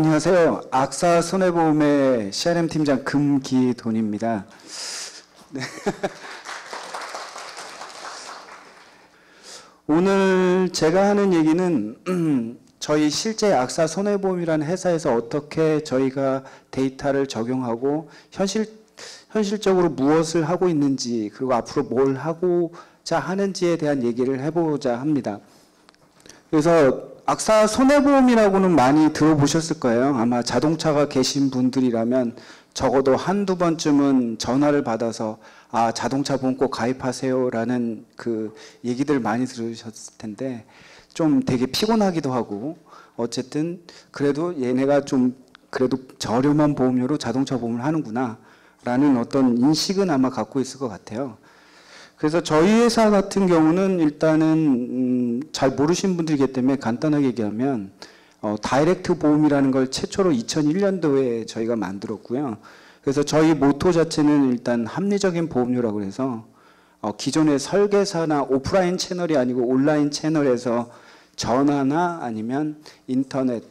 안녕하세요. 악사 손해보험의 CRM 팀장 금기돈입니다. 네. 오늘 제가 하는 얘기는 저희 실제 악사 손해보험이라는 회사에서 어떻게 저희가 데이터를 적용하고 현실적으로 무엇을 하고 있는지, 그리고 앞으로 뭘 하고자 하는지에 대한 얘기를 해보자 합니다. 그래서 악사 손해보험이라고는 많이 들어보셨을 거예요. 아마 자동차가 계신 분들이라면 적어도 한두 번쯤은 전화를 받아서 자동차 보험 꼭 가입하세요라는 그 얘기들 많이 들으셨을 텐데, 좀 되게 피곤하기도 하고, 어쨌든 그래도 얘네가 좀 그래도 저렴한 보험료로 자동차 보험을 하는구나 라는 어떤 인식은 아마 갖고 있을 것 같아요. 그래서 저희 회사 같은 경우는 일단은 잘 모르신 분들이기 때문에 간단하게 얘기하면 다이렉트 보험이라는 걸 최초로 2001년도에 저희가 만들었고요. 그래서 저희 모토 자체는 일단 합리적인 보험료라고 해서 기존의 설계사나 오프라인 채널이 아니고 온라인 채널에서 전화나 아니면 인터넷,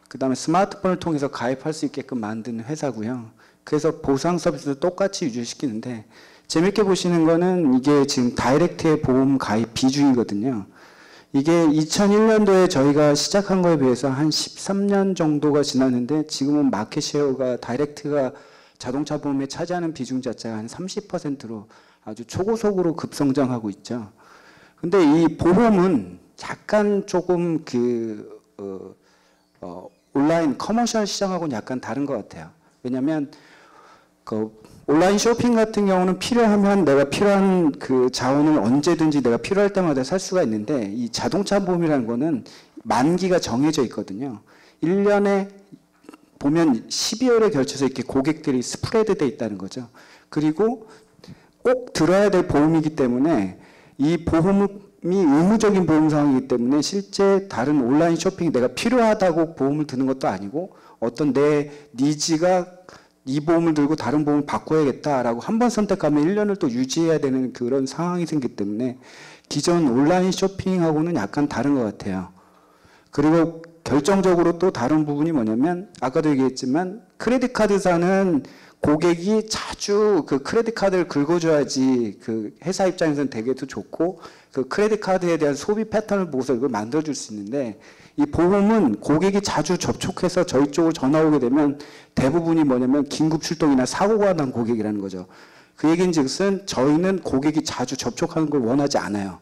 그 다음에 스마트폰을 통해서 가입할 수 있게끔 만든 회사고요. 그래서 보상 서비스도 똑같이 유지시키는데, 재밌게 보시는 거는 이게 지금 다이렉트의 보험 가입 비중이거든요. 이게 2001년도에 저희가 시작한 거에 비해서 한 13년 정도가 지났는데, 지금은 마켓 쉐어가 다이렉트가 자동차 보험에 차지하는 비중 자체가 한 30%로 아주 초고속으로 급성장하고 있죠. 근데 이 보험은 약간 조금 온라인 커머셜 시장하고는 약간 다른 것 같아요. 왜냐면 온라인 쇼핑 같은 경우는 필요하면 내가 필요한 그 자원을 언제든지 내가 필요할 때마다 살 수가 있는데, 이 자동차 보험이라는 거는 만기가 정해져 있거든요. 1년에 보면 12월에 걸쳐서 이렇게 고객들이 스프레드 돼 있다는 거죠. 그리고 꼭 들어야 될 보험이기 때문에 이 보험이 의무적인 보험 상황이기 때문에 실제 다른 온라인 쇼핑이 내가 필요하다고 보험을 드는 것도 아니고, 어떤 내 니즈가 이 보험을 들고 다른 보험을 바꿔야겠다라고 한 번 선택하면 1년을 또 유지해야 되는 그런 상황이 생기기 때문에 기존 온라인 쇼핑하고는 약간 다른 것 같아요. 그리고 결정적으로 또 다른 부분이 뭐냐면, 아까도 얘기했지만 크레딧 카드사는 고객이 자주 그 크레딧 카드를 긁어줘야지 그 회사 입장에서는 되게 더 좋고, 그 크레딧 카드에 대한 소비 패턴을 보고서 이걸 만들어줄 수 있는데, 이 보험은 고객이 자주 접촉해서 저희 쪽으로 전화 오게 되면 대부분이 뭐냐면 긴급 출동이나 사고가 난 고객이라는 거죠. 그 얘기인즉슨 저희는 고객이 자주 접촉하는 걸 원하지 않아요.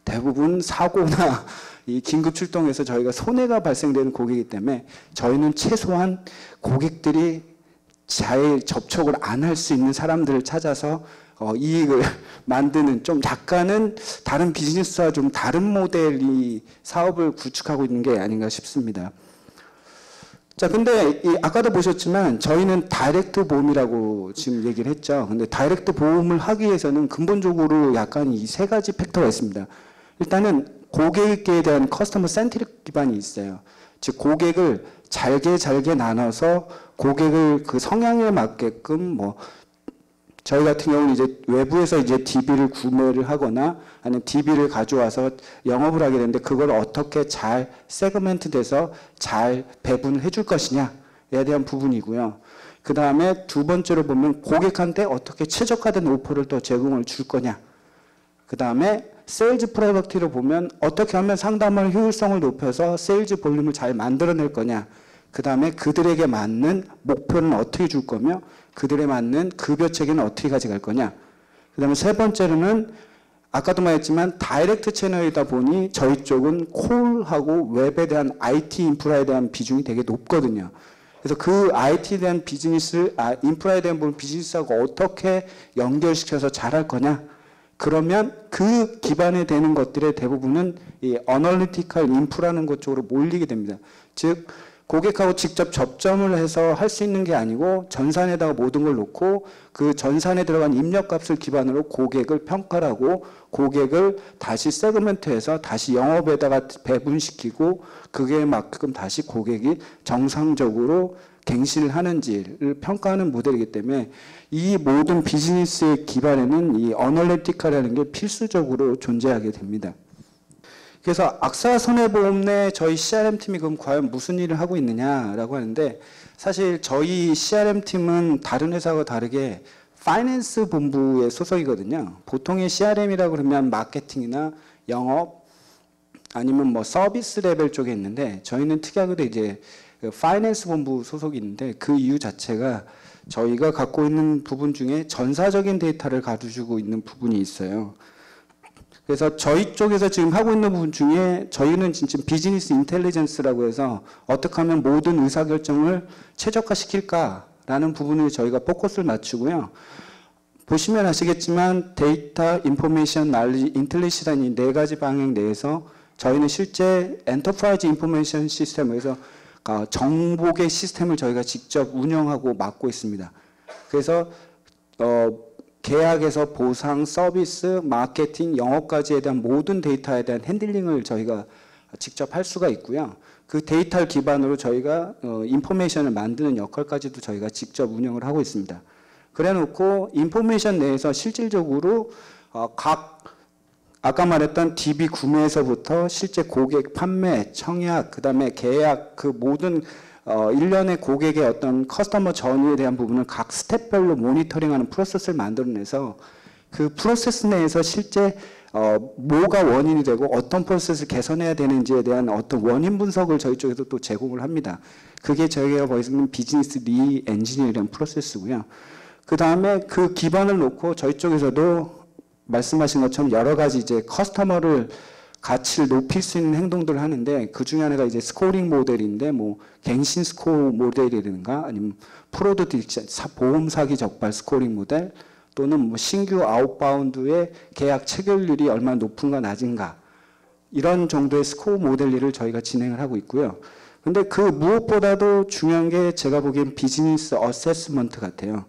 대부분 사고나 이 긴급 출동에서 저희가 손해가 발생되는 고객이기 때문에 저희는 최소한 고객들이 잘 접촉을 안 할 수 있는 사람들을 찾아서 이익을 만드는, 좀 약간은 다른 비즈니스와 좀 다른 모델이 사업을 구축하고 있는 게 아닌가 싶습니다. 자, 근데 아까도 보셨지만 저희는 다이렉트 보험이라고 지금 얘기를 했죠. 근데 다이렉트 보험을 하기 위해서는 근본적으로 약간 이 세 가지 팩터가 있습니다. 일단은 고객에 대한 커스터머 센트릭 기반이 있어요. 즉 고객을 잘게 나눠서 고객을 그 성향에 맞게끔 저희 같은 경우는 이제 외부에서 이제 DB를 구매를 하거나 아니면 DB를 가져와서 영업을 하게 되는데, 그걸 어떻게 잘 세그멘트 돼서 잘 배분을 해줄 것이냐에 대한 부분이고요. 그 다음에 두 번째로 보면 고객한테 어떻게 최적화된 오퍼를 또 제공을 줄 거냐. 그 다음에 세일즈 프로덕트로 보면 어떻게 하면 상담을 효율성을 높여서 세일즈 볼륨을 잘 만들어낼 거냐. 그 다음에 그들에게 맞는 목표는 어떻게 줄 거며 그들에 맞는 급여 체계는 어떻게 가져갈 거냐. 그 다음에 세 번째로는 아까도 말했지만 다이렉트 채널이다 보니 저희 쪽은 콜하고 웹에 대한 IT 인프라에 대한 비중이 되게 높거든요. 그래서 그 IT에 대한 인프라에 대한 비즈니스하고 어떻게 연결시켜서 잘할 거냐. 그러면 그 기반에 되는 것들의 대부분은 이 어널리티컬 인프라는 것 쪽으로 몰리게 됩니다. 즉 고객하고 직접 접점을 해서 할 수 있는 게 아니고 전산에다가 모든 걸 놓고 그 전산에 들어간 입력값을 기반으로 고객을 평가를 하고 고객을 다시 세그멘트해서 다시 영업에다가 배분시키고 그게 만큼 다시 고객이 정상적으로 갱신을 하는지를 평가하는 모델이기 때문에 이 모든 비즈니스의 기반에는 이 어널리티카라는 게 필수적으로 존재하게 됩니다. 그래서 악사 손해보험 내 저희 CRM팀이 그럼 과연 무슨 일을 하고 있느냐라고 하는데, 사실 저희 CRM팀은 다른 회사와 다르게 파이낸스 본부의 소속이거든요. 보통의 CRM이라고 그러면 마케팅이나 영업 아니면 뭐 서비스 레벨 쪽에 있는데, 저희는 특이하게도 이제 파이낸스 본부 소속이 있는데, 그 이유 자체가 저희가 갖고 있는 부분 중에 전사적인 데이터를 가지고 있는 부분이 있어요. 그래서 저희 쪽에서 지금 하고 있는 부분 중에 저희는 진짜 비즈니스 인텔리전스라고 해서 어떻게 하면 모든 의사결정을 최적화시킬까라는 부분을 저희가 포커스를 맞추고요. 보시면 아시겠지만 데이터, 인포메이션, 날리지, 인텔리전스 이 네 가지 방향 내에서 저희는 실제 엔터프라이즈 인포메이션 시스템에서 정보계 시스템을 저희가 직접 운영하고 맡고 있습니다. 그래서 계약에서 보상, 서비스, 마케팅, 영업까지에 대한 모든 데이터에 대한 핸들링을 저희가 직접 할 수가 있고요. 그 데이터를 기반으로 저희가 인포메이션을 만드는 역할까지도 저희가 직접 운영을 하고 있습니다. 그래 놓고 인포메이션 내에서 실질적으로 아까 말했던 DB 구매에서부터 실제 고객 판매, 청약, 그 다음에 계약, 그 모든 일련의 고객의 어떤 커스터머 저니에 대한 부분을 각 스텝별로 모니터링하는 프로세스를 만들어내서 그 프로세스 내에서 실제 뭐가 원인이 되고 어떤 프로세스를 개선해야 되는지에 대한 어떤 원인 분석을 저희 쪽에서 또 제공을 합니다. 그게 저희가 보여주는 비즈니스 리 엔지니어링 프로세스고요. 그 다음에 그 기반을 놓고 저희 쪽에서도 말씀하신 것처럼 여러 가지 이제 커스터머를 가치를 높일 수 있는 행동들을 하는데, 그 중에 하나가 이제 스코어링 모델인데, 뭐 갱신 스코어 모델이라든가 아니면 프로드 디렉션, 보험 사기 적발 스코어링 모델, 또는 뭐 신규 아웃바운드의 계약 체결률이 얼마나 높은가 낮은가, 이런 정도의 스코어 모델링을 저희가 진행을 하고 있고요. 근데 그 무엇보다도 중요한 게 제가 보기엔 비즈니스 어세스먼트 같아요.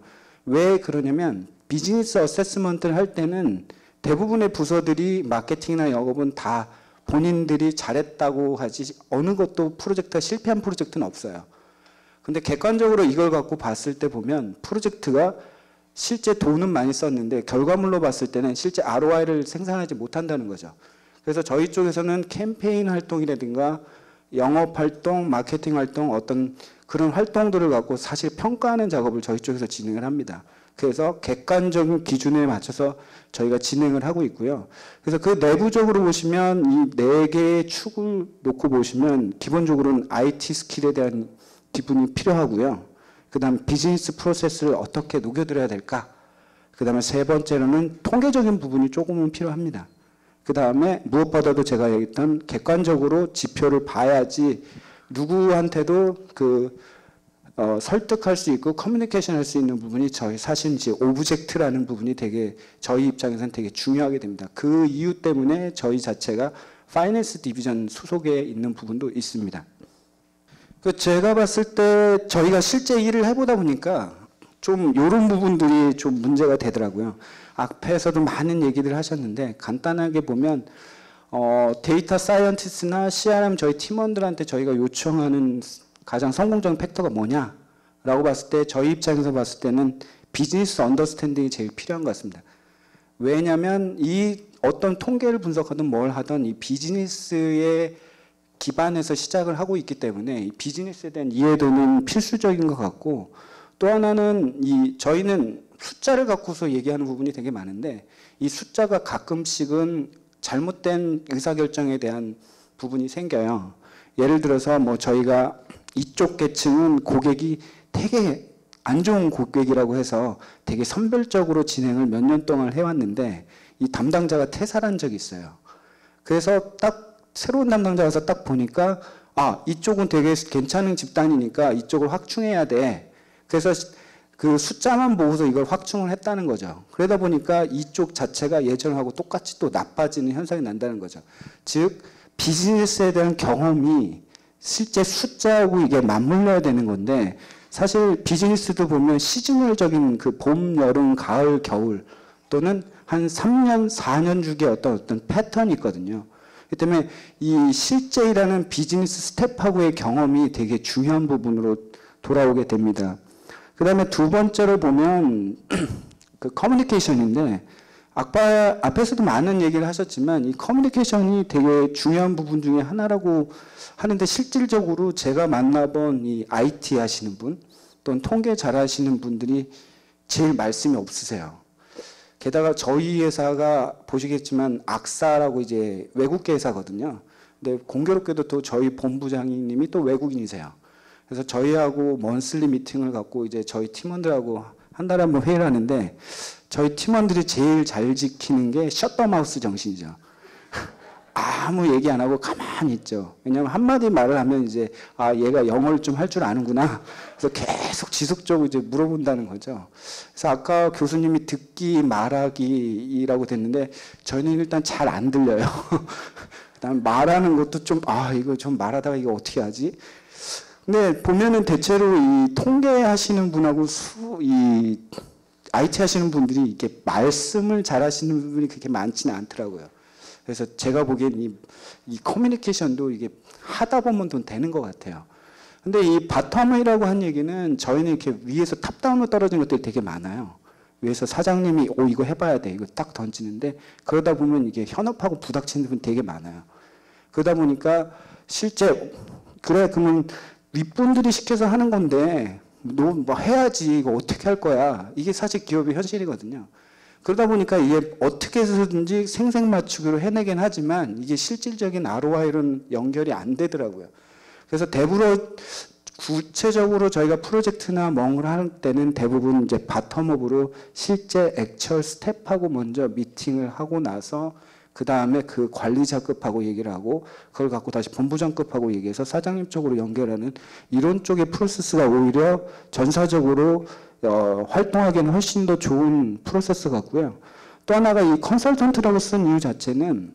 왜 그러냐면 비즈니스 어세스먼트를 할 때는 대부분의 부서들이 마케팅이나 영업은 다 본인들이 잘했다고 하지 어느 것도 프로젝트가 실패한 프로젝트는 없어요. 근데 객관적으로 이걸 갖고 봤을 때 보면 프로젝트가 실제 돈은 많이 썼는데 결과물로 봤을 때는 실제 ROI를 생산하지 못한다는 거죠. 그래서 저희 쪽에서는 캠페인 활동이라든가 영업 활동, 마케팅 활동, 어떤 그런 활동들을 갖고 사실 평가하는 작업을 저희 쪽에서 진행을 합니다. 그래서 객관적인 기준에 맞춰서 저희가 진행을 하고 있고요. 그래서 그 내부적으로 보시면 이 네 개의 축을 놓고 보시면 기본적으로는 IT 스킬에 대한 기분이 필요하고요. 그 다음 비즈니스 프로세스를 어떻게 녹여들어야 될까? 그 다음에 세 번째로는 통계적인 부분이 조금은 필요합니다. 그 다음에 무엇보다도 제가 얘기했던 객관적으로 지표를 봐야지 누구한테도 설득할 수 있고 커뮤니케이션 할 수 있는 부분이 저희 사실 이제 오브젝트라는 부분이 되게 저희 입장에서는 되게 중요하게 됩니다. 그 이유 때문에 저희 자체가 파이낸스 디비전 소속에 있는 부분도 있습니다. 제가 봤을 때 저희가 실제 일을 해보다 보니까 좀 이런 부분들이 좀 문제가 되더라고요. 앞에서도 많은 얘기들 하셨는데 간단하게 보면 데이터 사이언티스트나 CRM 저희 팀원들한테 저희가 요청하는 가장 성공적인 팩터가 뭐냐라고 봤을 때 저희 입장에서 봤을 때는 비즈니스 언더스탠딩이 제일 필요한 것 같습니다. 왜냐하면 이 어떤 통계를 분석하든 뭘 하든 이 비즈니스의 기반에서 시작을 하고 있기 때문에 이 비즈니스에 대한 이해도는 필수적인 것 같고, 또 하나는 저희는 숫자를 갖고서 얘기하는 부분이 되게 많은데 이 숫자가 가끔씩은 잘못된 의사결정에 대한 부분이 생겨요. 예를 들어서 뭐 저희가 이쪽 계층은 고객이 되게 안 좋은 고객이라고 해서 되게 선별적으로 진행을 몇 년 동안 해왔는데 이 담당자가 퇴사한 적이 있어요. 그래서 딱 새로운 담당자 와서 딱 보니까 이쪽은 되게 괜찮은 집단이니까 이쪽을 확충해야 돼. 그래서 그 숫자만 보고서 이걸 확충을 했다는 거죠. 그러다 보니까 이쪽 자체가 예전하고 똑같이 또 나빠지는 현상이 난다는 거죠. 즉 비즈니스에 대한 경험이 실제 숫자하고 이게 맞물려야 되는 건데, 사실 비즈니스도 보면 시즈널적인 그 봄, 여름, 가을, 겨울 또는 한 3년, 4년 주기의 어떤 패턴이 있거든요. 그렇기 때문에 이 실제 일하는 비즈니스 스텝하고의 경험이 되게 중요한 부분으로 돌아오게 됩니다. 그 다음에 두 번째로 보면 그 커뮤니케이션인데, 앞에서도 많은 얘기를 하셨지만 이 커뮤니케이션이 되게 중요한 부분 중에 하나라고 하는데 실질적으로 제가 만나본 이 IT 하시는 분 또는 통계 잘하시는 분들이 제일 말씀이 없으세요. 게다가 저희 회사가 보시겠지만 악사라고 이제 외국계 회사거든요. 근데 공교롭게도 또 저희 본부장님이 또 외국인이세요. 그래서 저희하고 먼슬리 미팅을 갖고 이제 저희 팀원들하고 한 달에 한 번 회의를 하는데 저희 팀원들이 제일 잘 지키는 게 셧더마우스 정신이죠. 아무 얘기 안 하고 가만히 있죠. 왜냐하면 한마디 말을 하면 이제 아 얘가 영어를 좀 할 줄 아는구나. 그래서 계속 지속적으로 이제 물어본다는 거죠. 그래서 아까 교수님이 듣기 말하기라고 됐는데 저희는 일단 잘 안 들려요. 그다음 말하는 것도 좀 이거 좀 말하다가 이거 어떻게 하지? 근데 보면은 대체로 이 통계하시는 분하고 이 IT 하시는 분들이 이렇게 말씀을 잘 하시는 분이 그렇게 많지는 않더라고요. 그래서 제가 보기엔 이 커뮤니케이션도 이게 하다 보면 좀 되는 것 같아요. 근데 이 바텀이라고 한 얘기는 저희는 이렇게 위에서 탑다운으로 떨어진 것들이 되게 많아요. 위에서 사장님이 이거 해봐야 돼. 이거 딱 던지는데 그러다 보면 이게 현업하고 부닥치는 분 되게 많아요. 그러다 보니까 실제 그러면 윗분들이 시켜서 하는 건데 너 뭐 해야지 이거 어떻게 할 거야. 이게 사실 기업의 현실이거든요. 그러다 보니까 이게 어떻게 해서든지 생색맞추기로 해내긴 하지만 이게 실질적인 ROI로는 연결이 안 되더라고요. 그래서 구체적으로 저희가 프로젝트나 뭔가를 할 때는 대부분 이제 바텀업으로 실제 액츄얼 스텝하고 먼저 미팅을 하고 나서 그 다음에 그 관리자급하고 얘기를 하고 그걸 갖고 다시 본부장급하고 얘기해서 사장님 쪽으로 연결하는 이런 쪽의 프로세스가 오히려 전사적으로 활동하기에는 훨씬 더 좋은 프로세스 같고요. 또 하나가 이 컨설턴트라고 쓴 이유 자체는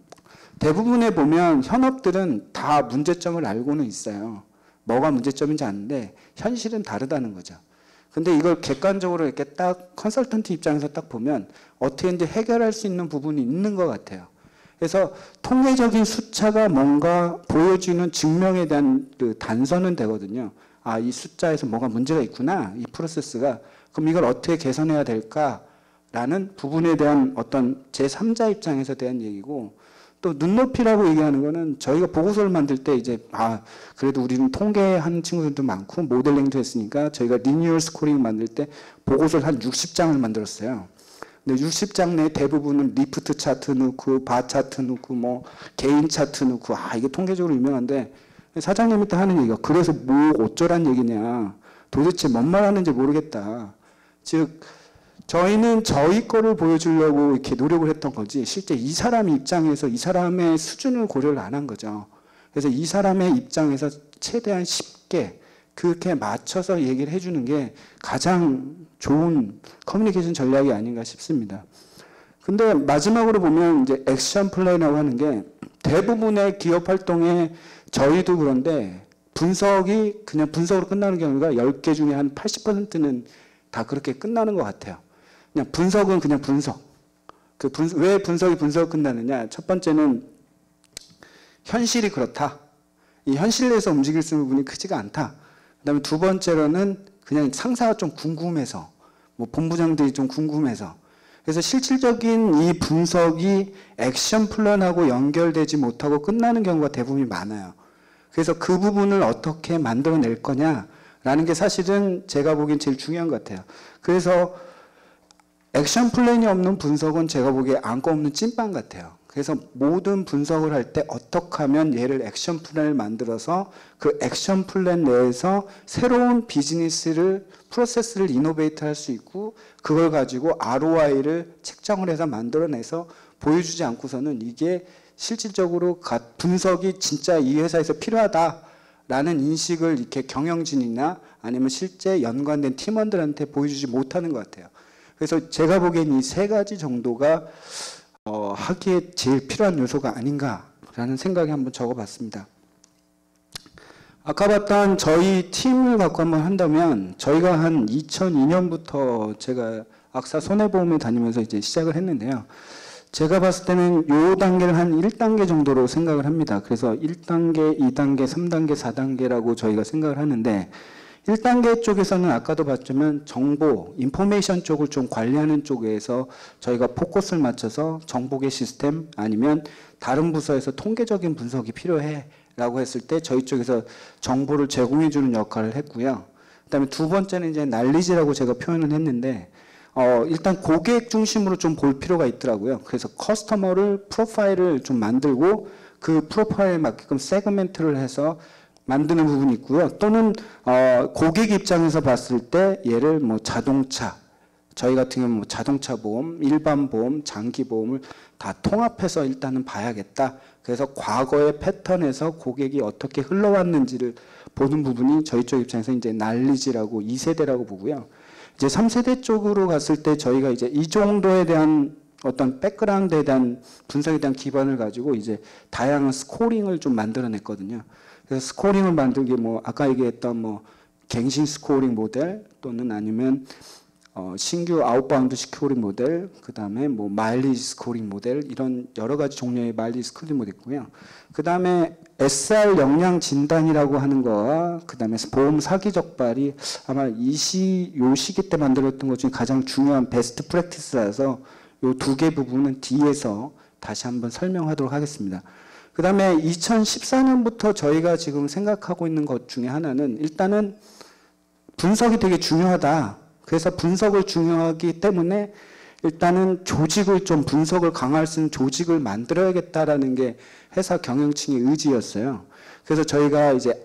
대부분에 보면 현업들은 다 문제점을 알고는 있어요. 뭐가 문제점인지 아는데 현실은 다르다는 거죠. 근데 이걸 객관적으로 이렇게 딱 컨설턴트 입장에서 딱 보면 어떻게 이제 해결할 수 있는 부분이 있는 것 같아요. 그래서 통계적인 숫자가 뭔가 보여주는 증명에 대한 그 단서는 되거든요. 이 숫자에서 뭐가 문제가 있구나. 이 프로세스가. 그럼 이걸 어떻게 개선해야 될까라는 부분에 대한 어떤 제3자 입장에서 대한 얘기고 또 눈높이라고 얘기하는 거는 저희가 보고서를 만들 때 이제 그래도 우리는 통계하는 친구들도 많고 모델링도 했으니까 저희가 리니얼 스코링 만들 때 보고서를 한 60장을 만들었어요. 근데 60장 내 대부분은 리프트 차트 넣고 바 차트 넣고 뭐 개인 차트 넣고 이게 통계적으로 유명한데 사장님이 또 하는 얘기가 그래서 뭐 어쩌란 얘기냐. 도대체 뭔 말하는지 모르겠다. 즉 저희는 저희 거를 보여주려고 이렇게 노력을 했던 거지 실제 이 사람 입장에서 이 사람의 수준을 고려를 안 한 거죠. 그래서 이 사람의 입장에서 최대한 쉽게 그렇게 맞춰서 얘기를 해주는 게 가장 좋은 커뮤니케이션 전략이 아닌가 싶습니다. 근데 마지막으로 보면 이제 액션 플랜이라고 하는 게 대부분의 기업 활동에 저희도 그런데 분석이 그냥 분석으로 끝나는 경우가 10개 중에 한 80%는 다 그렇게 끝나는 것 같아요. 그냥 분석은 그냥 분석. 왜 분석이 끝나느냐? 첫 번째는 현실이 그렇다. 이 현실 내에서 움직일 수 있는 부분이 크지가 않다. 그다음에 두 번째로는 그냥 상사가 좀 궁금해서, 뭐 본부장들이 좀 궁금해서. 그래서 실질적인 이 분석이 액션 플랜하고 연결되지 못하고 끝나는 경우가 대부분이 많아요. 그래서 그 부분을 어떻게 만들어낼 거냐라는 게 사실은 제가 보기엔 제일 중요한 것 같아요. 그래서 액션 플랜이 없는 분석은 제가 보기에 안고 없는 찐빵 같아요. 그래서 모든 분석을 할 때 어떻게 하면 얘를 액션 플랜을 만들어서 그 액션 플랜 내에서 새로운 비즈니스를 프로세스를 이노베이트 할 수 있고 그걸 가지고 ROI를 책정을 해서 만들어내서 보여주지 않고서는 이게 실질적으로 분석이 진짜 이 회사에서 필요하다라는 인식을 이렇게 경영진이나 아니면 실제 연관된 팀원들한테 보여주지 못하는 것 같아요. 그래서 제가 보기엔 이 세 가지 정도가 하기에 제일 필요한 요소가 아닌가라는 생각이 한번 적어봤습니다. 아까 봤던 저희 팀을 갖고 한번 한다면 저희가 한 2002년부터 제가 악사 손해보험에 다니면서 이제 시작을 했는데요. 제가 봤을 때는 요 단계를 한 1단계 정도로 생각을 합니다. 그래서 1단계, 2단계, 3단계, 4단계라고 저희가 생각을 하는데 1단계 쪽에서는 아까도 봤지만 정보, 인포메이션 쪽을 좀 관리하는 쪽에서 저희가 포커스를 맞춰서 정보계 시스템 아니면 다른 부서에서 통계적인 분석이 필요해 라고 했을 때 저희 쪽에서 정보를 제공해 주는 역할을 했고요. 그다음에 두 번째는 이제 날리지라고 제가 표현을 했는데 일단 고객 중심으로 좀 볼 필요가 있더라고요. 그래서 커스터머를 프로파일을 좀 만들고 그 프로파일에 맞게끔 세그멘트를 해서 만드는 부분이 있고요. 또는 고객 입장에서 봤을 때 얘를 뭐 자동차, 저희 같은 경우는 뭐 자동차 보험, 일반 보험, 장기 보험을 다 통합해서 일단은 봐야겠다. 그래서 과거의 패턴에서 고객이 어떻게 흘러왔는지를 보는 부분이 저희 쪽 입장에서 이제 날리지라고 2세대라고 보고요. 이제 3세대 쪽으로 갔을 때 저희가 이제 이 정도에 대한 어떤 백그라운드에 대한 분석에 대한 기반을 가지고 이제 다양한 스코링을 좀 만들어냈거든요. 그래서 스코링을 만들기 뭐 아까 얘기했던 뭐 갱신 스코링 모델 또는 아니면 신규 아웃바운드 스코링 모델, 그 다음에 뭐 마일리지 스코링 모델 이런 여러 가지 종류의 마일리지 스코링 모델 있고요. 그 다음에 SR 역량 진단이라고 하는 거와 그 다음에 보험 사기 적발이 아마 요 시기 때 만들었던 것 중에 가장 중요한 베스트 프랙티스라서 요 두 개 부분은 뒤에서 다시 한번 설명하도록 하겠습니다. 그 다음에 2014년부터 저희가 지금 생각하고 있는 것 중에 하나는 일단은 분석이 되게 중요하다. 그래서 분석을 중요하기 때문에 일단은 조직을 좀 분석을 강화할 수 있는 조직을 만들어야겠다라는 게 회사 경영층의 의지였어요. 그래서 저희가 이제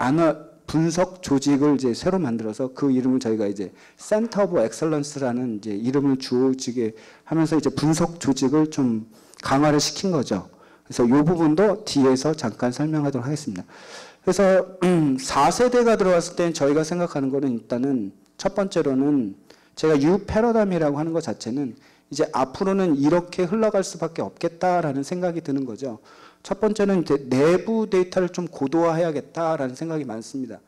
분석 조직을 이제 새로 만들어서 그 이름을 저희가 이제 센터 오브 엑셀런스라는 이제 이름을 주어지게 하면서 이제 분석 조직을 좀 강화를 시킨 거죠. 그래서 이 부분도 뒤에서 잠깐 설명하도록 하겠습니다. 그래서 4세대가 들어왔을 때 저희가 생각하는 거는 일단은 첫 번째로는 제가 U 패러다임이라고 하는 것 자체는 이제 앞으로는 이렇게 흘러갈 수밖에 없겠다라는 생각이 드는 거죠. 첫 번째는 이제 내부 데이터를 좀 고도화해야겠다라는 생각이 많습니다.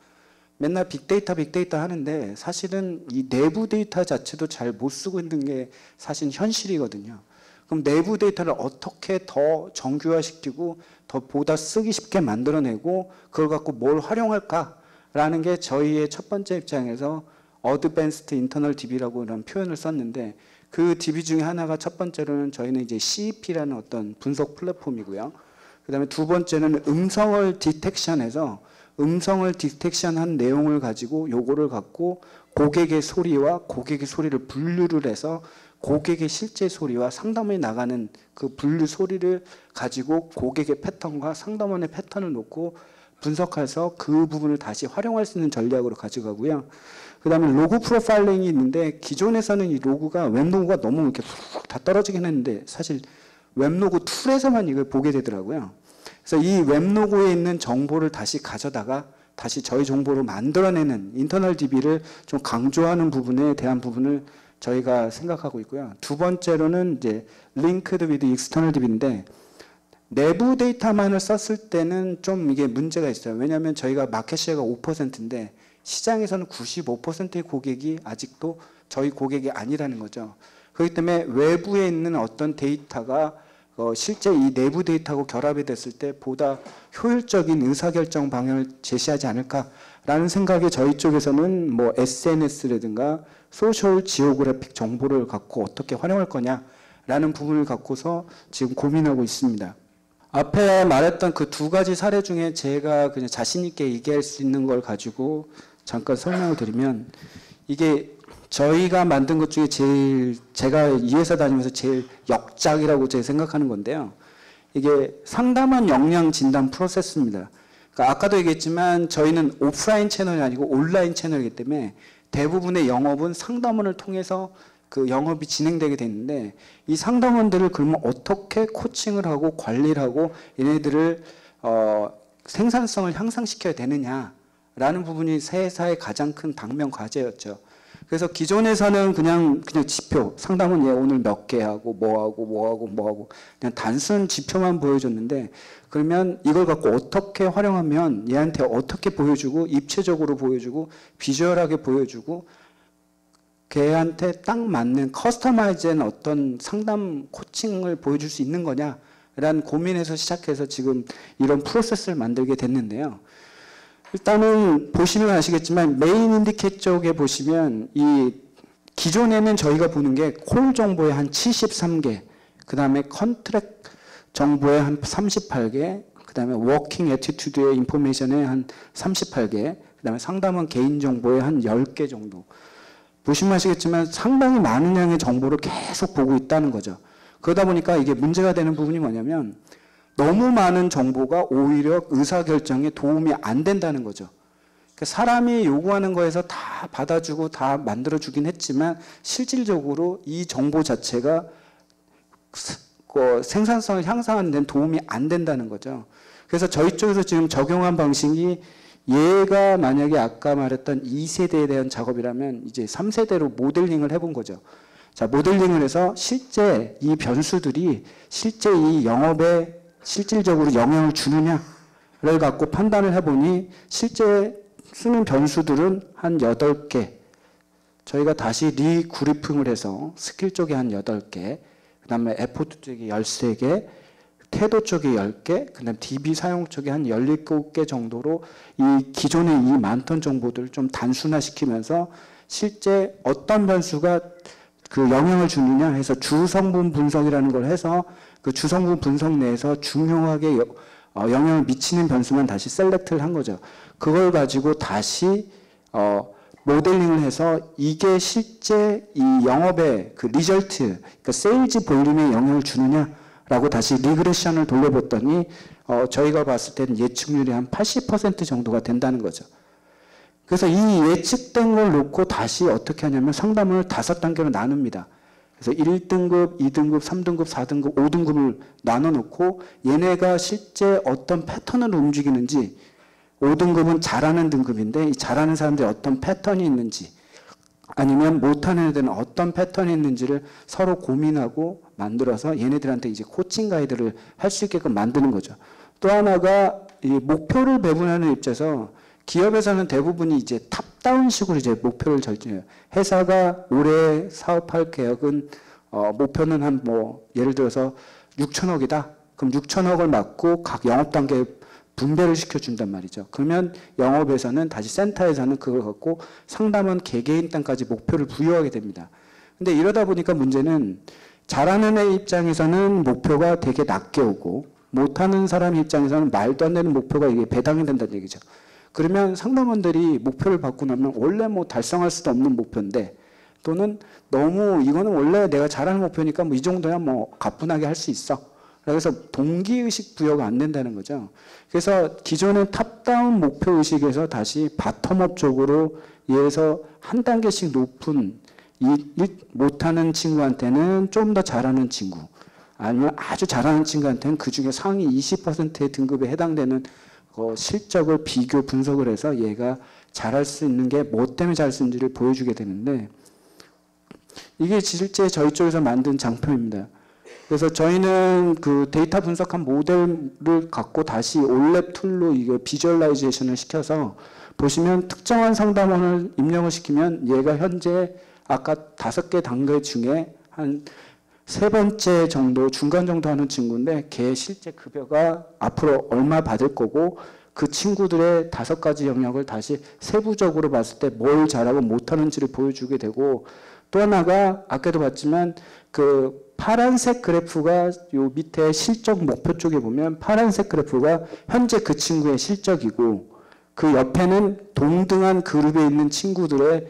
맨날 빅데이터 하는데 사실은 이 내부 데이터 자체도 잘 못 쓰고 있는 게 사실 현실이거든요. 그럼 내부 데이터를 어떻게 더 정규화시키고 더 보다 쓰기 쉽게 만들어내고 그걸 갖고 뭘 활용할까라는 게 저희의 첫 번째 입장에서 어드밴스드 인터널 DB라고 이런 표현을 썼는데 그 DB 중에 하나가 첫 번째로는 저희는 이제 CEP라는 어떤 분석 플랫폼이고요. 그 다음에 두 번째는 음성을 디텍션해서 음성을 디텍션한 내용을 가지고 요거를 갖고 고객의 소리와 고객의 소리를 분류를 해서 고객의 실제 소리와 상담원이 나가는 그 분류 소리를 가지고 고객의 패턴과 상담원의 패턴을 놓고 분석해서 그 부분을 다시 활용할 수 있는 전략으로 가져가고요. 그 다음에 로그 프로파일링이 있는데 기존에서는 이 로그가 웹로그가 너무 이렇게 다 떨어지긴 했는데 사실 웹로그 툴에서만 이걸 보게 되더라고요. 그래서 이 웹로그에 있는 정보를 다시 가져다가 다시 저희 정보로 만들어내는 인터널 DB를 좀 강조하는 부분에 대한 부분을 저희가 생각하고 있고요. 두 번째로는 이제 linked with external DB인데 내부 데이터만을 썼을 때는 좀 이게 문제가 있어요. 왜냐하면 저희가 마켓 셰어가 5%인데 시장에서는 95%의 고객이 아직도 저희 고객이 아니라는 거죠. 그렇기 때문에 외부에 있는 어떤 데이터가 실제 이 내부 데이터하고 결합이 됐을 때 보다 효율적인 의사결정 방향을 제시하지 않을까라는 생각에 저희 쪽에서는 뭐 SNS라든가 소셜 지오그래픽 정보를 갖고 어떻게 활용할 거냐라는 부분을 갖고서 지금 고민하고 있습니다. 앞에 말했던 그 두 가지 사례 중에 제가 그냥 자신 있게 얘기할 수 있는 걸 가지고 잠깐 설명을 드리면 이게 저희가 만든 것 중에 제일 제가 이 회사 다니면서 제일 역작이라고 제가 생각하는 건데요. 이게 상담원 역량 진단 프로세스입니다. 그러니까 아까도 얘기했지만 저희는 오프라인 채널이 아니고 온라인 채널이기 때문에 대부분의 영업은 상담원을 통해서 그 영업이 진행되게 되는데 이 상담원들을 그러면 어떻게 코칭을 하고 관리를 하고 얘네들을 생산성을 향상시켜야 되느냐라는 부분이 새 회사의 가장 큰 당면 과제였죠. 그래서 기존에서는 그냥 지표, 상담은 얘 오늘 몇 개 하고 뭐 하고 그냥 단순 지표만 보여줬는데 그러면 이걸 갖고 어떻게 활용하면 얘한테 어떻게 보여주고 입체적으로 보여주고 비주얼하게 보여주고 걔한테 딱 맞는 커스터마이즈된 어떤 상담 코칭을 보여줄 수 있는 거냐라는 고민에서 시작해서 지금 이런 프로세스를 만들게 됐는데요. 일단은 보시면 아시겠지만 메인 인디케이터 쪽에 보시면 이 기존에는 저희가 보는 게 콜 정보의 한 73개, 그 다음에 컨트랙 정보의 한 38개, 그 다음에 워킹 애티튜드의 인포메이션의 한 38개, 그 다음에 상담원 개인 정보의 한 10개 정도. 보시면 아시겠지만 상당히 많은 양의 정보를 계속 보고 있다는 거죠. 그러다 보니까 이게 문제가 되는 부분이 뭐냐면 너무 많은 정보가 오히려 의사결정에 도움이 안 된다는 거죠. 그러니까 사람이 요구하는 거에서 다 받아주고 다 만들어주긴 했지만 실질적으로 이 정보 자체가 생산성을 향상하는 데는 도움이 안 된다는 거죠. 그래서 저희 쪽에서 지금 적용한 방식이 얘가 만약에 아까 말했던 2세대에 대한 작업이라면 이제 3세대로 모델링을 해본 거죠. 자, 모델링을 해서 실제 이 변수들이 실제 이 영업에 실질적으로 영향을 주느냐를 갖고 판단을 해보니 실제 쓰는 변수들은 한 8개. 저희가 다시 리그룹핑을 해서 스킬 쪽에 한 8개, 그 다음에 에포트 쪽에 13개, 태도 쪽에 10개, 그 다음에 DB 사용 쪽에 한 17개 정도로 이 기존의 이 많던 정보들을 좀 단순화시키면서 실제 어떤 변수가 그 영향을 주느냐 해서 주성분 분석이라는 걸 해서 그 주성분 분석 내에서 중요하게 영향을 미치는 변수만 다시 셀렉트를 한 거죠. 그걸 가지고 다시 모델링을 해서 이게 실제 이 영업의 그 리절트, 그러니까 세일즈 볼륨에 영향을 주느냐라고 다시 리그레션을 돌려봤더니 저희가 봤을 때는 예측률이 한 80% 정도가 된다는 거죠. 그래서 이 예측된 걸 놓고 다시 어떻게 하냐면 상담을 5단계로 나눕니다. 그래서 1등급, 2등급, 3등급, 4등급, 5등급을 나눠놓고 얘네가 실제 어떤 패턴을 움직이는지 5등급은 잘하는 등급인데 이 잘하는 사람들이 어떤 패턴이 있는지 아니면 못하는 애들은 어떤 패턴이 있는지를 서로 고민하고 만들어서 얘네들한테 이제 코칭 가이드를 할 수 있게끔 만드는 거죠. 또 하나가 이 목표를 배분하는 입장에서 기업에서는 대부분이 이제 탑다운식으로 이제 목표를 설정해요. 회사가 올해 사업할 계획은 목표는 한 뭐 예를 들어서 6천억이다. 그럼 6천억을 맞고 각 영업 단계에 분배를 시켜준단 말이죠. 그러면 영업에서는 다시 센터에서는 그걸 갖고 상담원 개개인 단까지 목표를 부여하게 됩니다. 근데 이러다 보니까 문제는 잘하는 애 입장에서는 목표가 되게 낮게 오고 못하는 사람 입장에서는 말도 안 되는 목표가 이게 배당이 된다는 얘기죠. 그러면 상담원들이 목표를 받고 나면 원래 뭐 달성할 수도 없는 목표인데 또는 너무 이거는 원래 내가 잘하는 목표니까 뭐 이 정도야 뭐 가뿐하게 할 수 있어. 그래서 동기의식 부여가 안 된다는 거죠. 그래서 기존의 탑다운 목표의식에서 다시 바텀업 쪽으로 예에서 한 단계씩 높은 못하는 친구한테는 좀 더 잘하는 친구 아니면 아주 잘하는 친구한테는 그중에 상위 20%의 등급에 해당되는 실적을 비교 분석을 해서 얘가 잘할 수 있는 게 뭐 때문에 잘할 수 있는지를 보여주게 되는데 이게 실제 저희 쪽에서 만든 장표입니다. 그래서 저희는 그 데이터 분석한 모델을 갖고 다시 올랩 툴로 이거 비주얼라이제이션을 시켜서 보시면 특정한 상담원을 입력을 시키면 얘가 현재 아까 5개 단계 중에 한 3번째 정도, 중간 정도 하는 친구인데 걔 실제 급여가 앞으로 얼마 받을 거고 그 친구들의 5가지 영역을 다시 세부적으로 봤을 때 뭘 잘하고 못하는지를 보여주게 되고 또 하나가 아까도 봤지만 그 파란색 그래프가 요 밑에 실적 목표 쪽에 보면 파란색 그래프가 현재 그 친구의 실적이고 그 옆에는 동등한 그룹에 있는 친구들의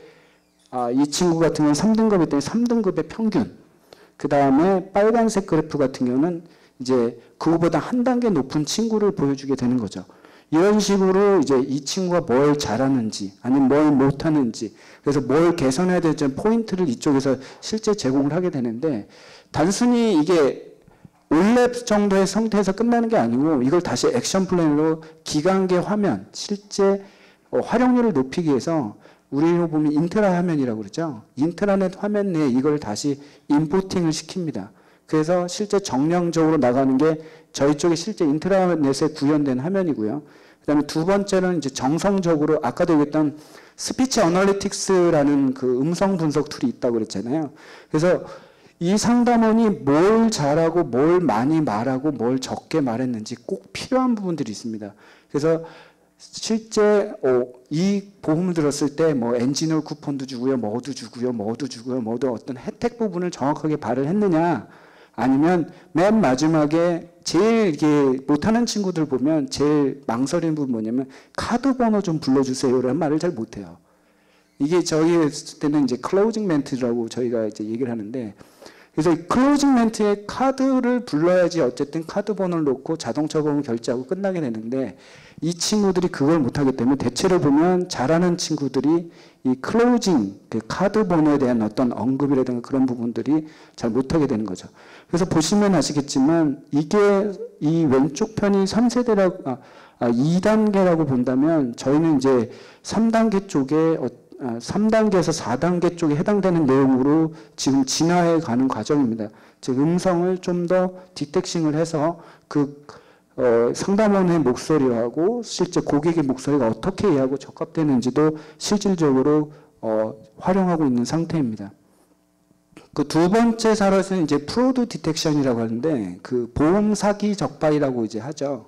이 친구 같은 경우는 3등급이 때문에 3등급의 평균 그 다음에 빨간색 그래프 같은 경우는 이제 그거보다 한 단계 높은 친구를 보여주게 되는 거죠. 이런 식으로 이제 이 친구가 뭘 잘하는지 아니면 뭘 못하는지 그래서 뭘 개선해야 될지 포인트를 이쪽에서 실제 제공을 하게 되는데 단순히 이게 올랩 정도의 상태에서 끝나는 게 아니고 이걸 다시 액션 플랜으로 기간계 화면 실제 활용률을 높이기 위해서 우리로 보면 인트라 화면이라고 그러죠. 인트라넷 화면 내에 이걸 다시 임포팅을 시킵니다. 그래서 실제 정량적으로 나가는 게 저희 쪽에 실제 인트라넷에 구현된 화면이고요. 그 다음에 두 번째는 이제 정성적으로 아까도 얘기했던 스피치 어널리틱스라는 그 음성 분석 툴이 있다고 그랬잖아요. 그래서 이 상담원이 뭘 잘하고 뭘 많이 말하고 뭘 적게 말했는지 꼭 필요한 부분들이 있습니다. 그래서 실제 이 보험을 들었을 때 뭐 엔지니어 쿠폰도 주고요, 뭐도 주고요, 뭐도 주고요, 뭐도 어떤 혜택 부분을 정확하게 발휘했느냐, 아니면 맨 마지막에 제일 이게 못하는 친구들 보면 제일 망설이는 부분 뭐냐면 카드 번호 좀 불러주세요라는 말을 잘 못해요. 이게 저희 했을 때는 이제 클로징 멘트라고 저희가 이제 얘기를 하는데, 그래서 이 클로징 멘트에 카드를 불러야지 어쨌든 카드 번호를 놓고 자동차 보험 결제하고 끝나게 되는데, 이 친구들이 그걸 못하기 때문에 대체로 보면 잘하는 친구들이 이 클로징, 그 카드 번호에 대한 어떤 언급이라든가 그런 부분들이 잘 못하게 되는 거죠. 그래서 보시면 아시겠지만 이게 이 왼쪽 편이 3세대라고, 2단계라고 본다면 저희는 이제 3단계 쪽에 3단계에서 4단계 쪽에 해당되는 내용으로 지금 진화해 가는 과정입니다. 즉 음성을 좀 더 디텍싱을 해서 그 상담원의 목소리하고 실제 고객의 목소리가 어떻게 이해하고 적합되는지도 실질적으로 활용하고 있는 상태입니다. 그 두 번째 사례는 이제 프로드 디텍션이라고 하는데, 그 보험 사기 적발이라고 이제 하죠.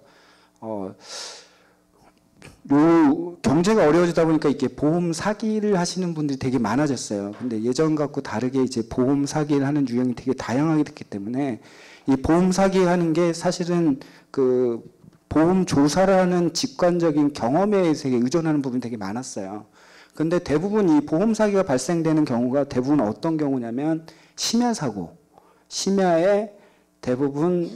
요 경제가 어려워지다 보니까 이렇게 보험 사기를 하시는 분들이 되게 많아졌어요. 근데 예전 갖고 다르게 이제 보험 사기를 하는 유형이 되게 다양하게 됐기 때문에 이 보험 사기 하는 게 사실은 그 보험 조사라는 직관적인 경험에 되게 의존하는 부분이 되게 많았어요. 근데 대부분 이 보험 사기가 발생되는 경우가 대부분 어떤 경우냐면 심야 사고, 심야에 대부분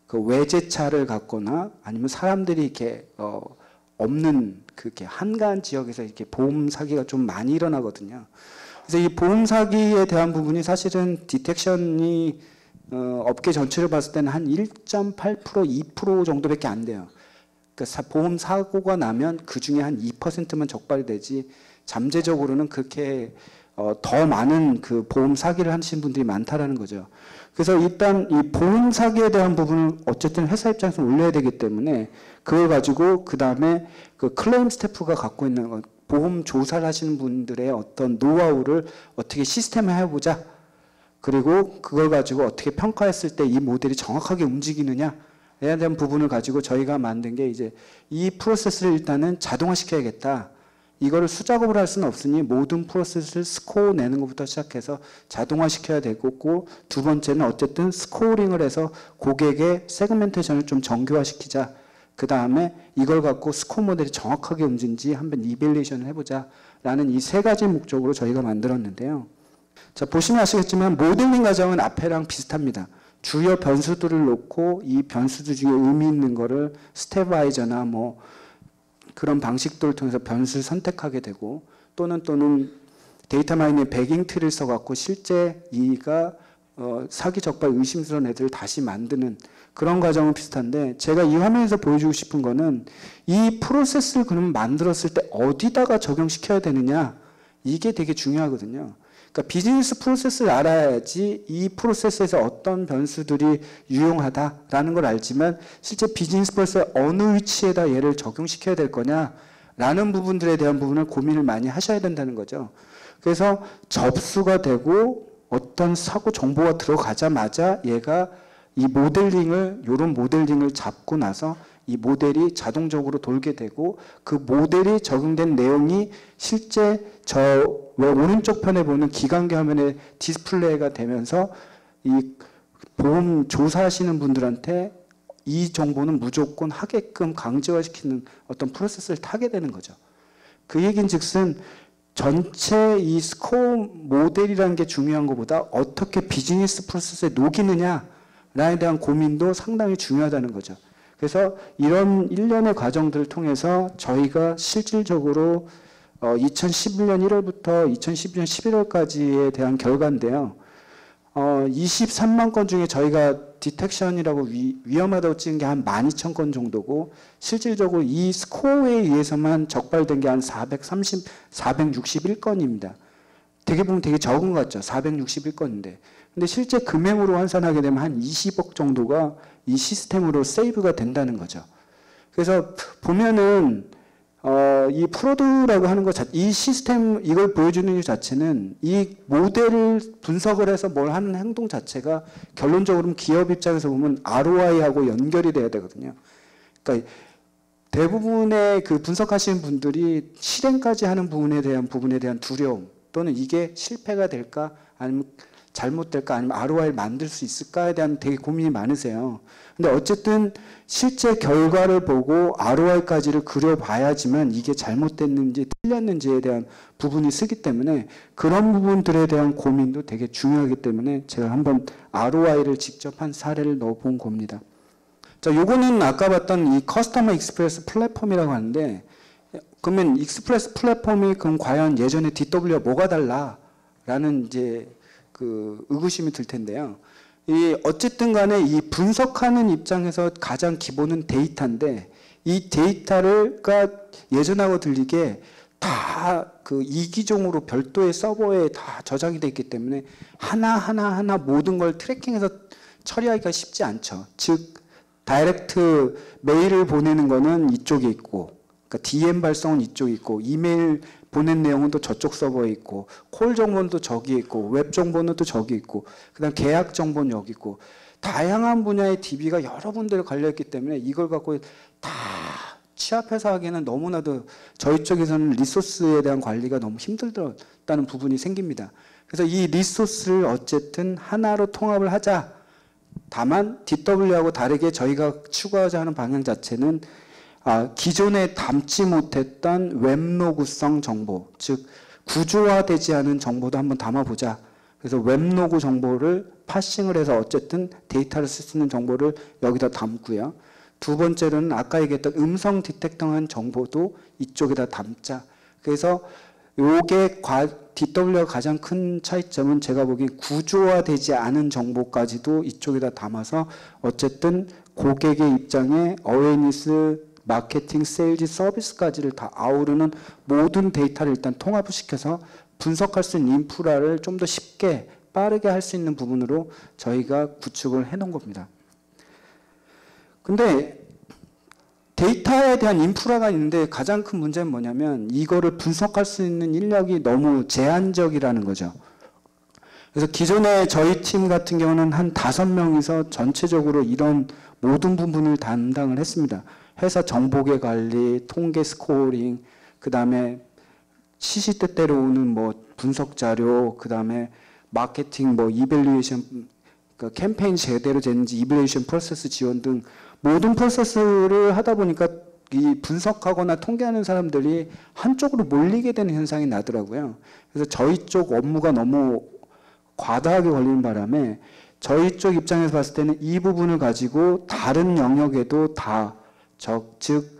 그 외제차를 갖거나 아니면 사람들이 이렇게 없는 그렇게 한가한 지역에서 이렇게 보험 사기가 좀 많이 일어나거든요. 그래서 이 보험 사기에 대한 부분이 사실은 디텍션이 업계 전체를 봤을 때는 한 1.8%, 2% 정도밖에 안 돼요. 그러니까 보험 사고가 나면 그 중에 한 2%만 적발이 되지, 잠재적으로는 그렇게 더 많은 그 보험 사기를 하시는 분들이 많다라는 거죠. 그래서 일단 이 보험 사기에 대한 부분을 어쨌든 회사 입장에서 올려야 되기 때문에 그걸 가지고 그 다음에 그 클레임 스태프가 갖고 있는 보험 조사를 하시는 분들의 어떤 노하우를 어떻게 시스템을 해보자. 그리고 그걸 가지고 어떻게 평가했을 때 이 모델이 정확하게 움직이느냐에 대한 부분을 가지고 저희가 만든 게 이제 이 프로세스를 일단은 자동화시켜야겠다. 이거를 수작업을 할 수는 없으니 모든 프로세스를 스코어 내는 것부터 시작해서 자동화시켜야 되고, 두 번째는 어쨌든 스코어링을 해서 고객의 세그멘테이션을 좀 정교화시키자. 그 다음에 이걸 갖고 스코어 모델이 정확하게 움직인지 한번 이밸리에이션을 해보자 라는 이 세 가지 목적으로 저희가 만들었는데요. 자, 보시면 아시겠지만 모델링 과정은 앞에랑 비슷합니다. 주요 변수들을 놓고 이 변수들 중에 의미 있는 거를 스텝와이저나 뭐 그런 방식들을 통해서 변수를 선택하게 되고, 또는 데이터 마이닝 배깅 트리를 써갖고 실제 이가 사기 적발 의심스러운 애들을 다시 만드는 그런 과정은 비슷한데, 제가 이 화면에서 보여주고 싶은 거는 이 프로세스를 그러면 만들었을 때 어디다가 적용시켜야 되느냐, 이게 되게 중요하거든요. 그러니까 비즈니스 프로세스를 알아야지 이 프로세스에서 어떤 변수들이 유용하다라는 걸 알지만 실제 비즈니스 프로세스 어느 위치에다 얘를 적용시켜야 될 거냐라는 부분들에 대한 부분을 고민을 많이 하셔야 된다는 거죠. 그래서 접수가 되고 어떤 사고 정보가 들어가자마자 얘가 이 모델링을, 이런 모델링을 잡고 나서 이 모델이 자동적으로 돌게 되고, 그 모델이 적용된 내용이 실제 저 오른쪽 편에 보는 기관계 화면에 디스플레이가 되면서 이 보험 조사하시는 분들한테 이 정보는 무조건 하게끔 강제화시키는 어떤 프로세스를 타게 되는 거죠. 그 얘기는 즉슨 전체 이 스코어 모델이라는 게 중요한 것보다 어떻게 비즈니스 프로세스에 녹이느냐에 대한 고민도 상당히 중요하다는 거죠. 그래서 이런 일련의 과정들을 통해서 저희가 실질적으로 2011년 1월부터 2012년 11월까지에 대한 결과인데요. 23만 건 중에 저희가 디텍션이라고 위험하다고 찍은 게 한 12,000건 정도고, 실질적으로 이 스코어에 의해서만 적발된 게 한 461건입니다. 되게 보면 되게 적은 것 같죠. 461건인데. 근데 실제 금액으로 환산하게 되면 한 20억 정도가 이 시스템으로 세이브가 된다는 거죠. 그래서 보면은 이 프로드라고 하는 것, 이 시스템, 이걸 보여주는 것 자체는 이 모델을 분석을 해서 뭘 하는 행동 자체가 결론적으로 기업 입장에서 보면 ROI하고 연결이 돼야 되거든요. 그러니까 대부분의 그 분석하시는 분들이 실행까지 하는 부분에 대한 두려움, 또는 이게 실패가 될까 아니면 잘못될까 아니면 ROI를 만들 수 있을까에 대한 되게 고민이 많으세요. 근데 어쨌든 실제 결과를 보고 ROI까지를 그려봐야지만 이게 잘못됐는지 틀렸는지에 대한 부분이 쓰기 때문에 그런 부분들에 대한 고민도 되게 중요하기 때문에 제가 한번 ROI를 직접 한 사례를 넣어본 겁니다. 자, 요거는 아까 봤던 이 커스터머 익스프레스 플랫폼이라고 하는데, 그러면 익스프레스 플랫폼이 그럼 과연 예전에 DW와 뭐가 달라? 라는 이제 그 의구심이 들 텐데요. 이 어쨌든 간에 이 분석하는 입장에서 가장 기본은 데이터인데, 이 데이터가 예전하고 들리게 다 그 이기종으로 별도의 서버에 다 저장이 되어 있기 때문에 하나하나 모든 걸 트래킹해서 처리하기가 쉽지 않죠. 즉 다이렉트 메일을 보내는 거는 이쪽에 있고, 그러니까 DM 발송은 이쪽에 있고, 이메일 보낸 내용은 또 저쪽 서버에 있고, 콜 정보는 또 저기 있고, 웹 정보는 또 저기 있고, 그다음 계약 정보는 여기 있고, 다양한 분야의 DB가 여러 군데로 갈려있기 때문에 이걸 갖고 다 취합해서 하기에는 너무나도 저희 쪽에서는 리소스에 대한 관리가 너무 힘들다는 부분이 생깁니다. 그래서 이 리소스를 어쨌든 하나로 통합을 하자. 다만 DW하고 다르게 저희가 추구하자 하는 방향 자체는 기존에 담지 못했던 웹로그성 정보, 즉 구조화되지 않은 정보도 한번 담아보자. 그래서 웹로그 정보를 파싱을 해서 어쨌든 데이터를 쓸 수 있는 정보를 여기다 담고요. 두 번째로는 아까 얘기했던 음성 디텍팅한 정보도 이쪽에다 담자. 그래서 요게 DW와 가장 큰 차이점은 제가 보기엔 구조화되지 않은 정보까지도 이쪽에다 담아서 어쨌든 고객의 입장에 어웨이니스, 마케팅, 세일즈, 서비스까지를 다 아우르는 모든 데이터를 일단 통합을 시켜서 분석할 수 있는 인프라를 좀 더 쉽게 빠르게 할 수 있는 부분으로 저희가 구축을 해놓은 겁니다. 근데 데이터에 대한 인프라가 있는데 가장 큰 문제는 뭐냐면 이거를 분석할 수 있는 인력이 너무 제한적이라는 거죠. 그래서 기존에 저희 팀 같은 경우는 한 5명이서 전체적으로 이런 모든 부분을 담당을 했습니다. 회사 정보계 관리, 통계 스코어링, 그 다음에 시시때때로 오는 뭐 분석 자료, 그 다음에 마케팅, 뭐 이밸류에이션, 그러니까 캠페인 제대로 됐는지 이밸류에이션 프로세스 지원 등 모든 프로세스를 하다 보니까 이 분석하거나 통계하는 사람들이 한쪽으로 몰리게 되는 현상이 나더라고요. 그래서 저희 쪽 업무가 너무 과다하게 걸리는 바람에 저희 쪽 입장에서 봤을 때는 이 부분을 가지고 다른 영역에도 즉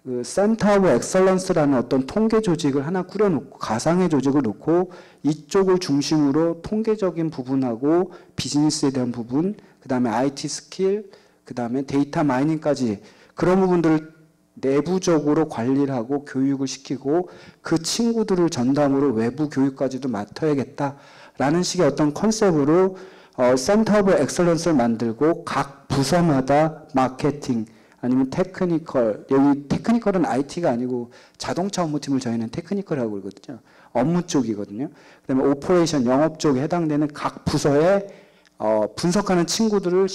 그 센터 오브 엑설런스라는 어떤 통계 조직을 하나 꾸려놓고 가상의 조직을 놓고 이쪽을 중심으로 통계적인 부분하고 비즈니스에 대한 부분, 그 다음에 IT 스킬, 그 다음에 데이터 마이닝까지 그런 부분들을 내부적으로 관리를 하고 교육을 시키고 그 친구들을 전담으로 외부 교육까지도 맡아야겠다라는 식의 어떤 컨셉으로 센터 오브 엑설런스를 만들고 각 부서마다 마케팅 아니면 테크니컬, 여기 테크니컬은 IT가 아니고 자동차 업무팀을 저희는 테크니컬이라고 그러거든요. 업무 쪽이거든요. 그 다음에 오퍼레이션, 영업 쪽에 해당되는 각 부서에 분석하는 친구들을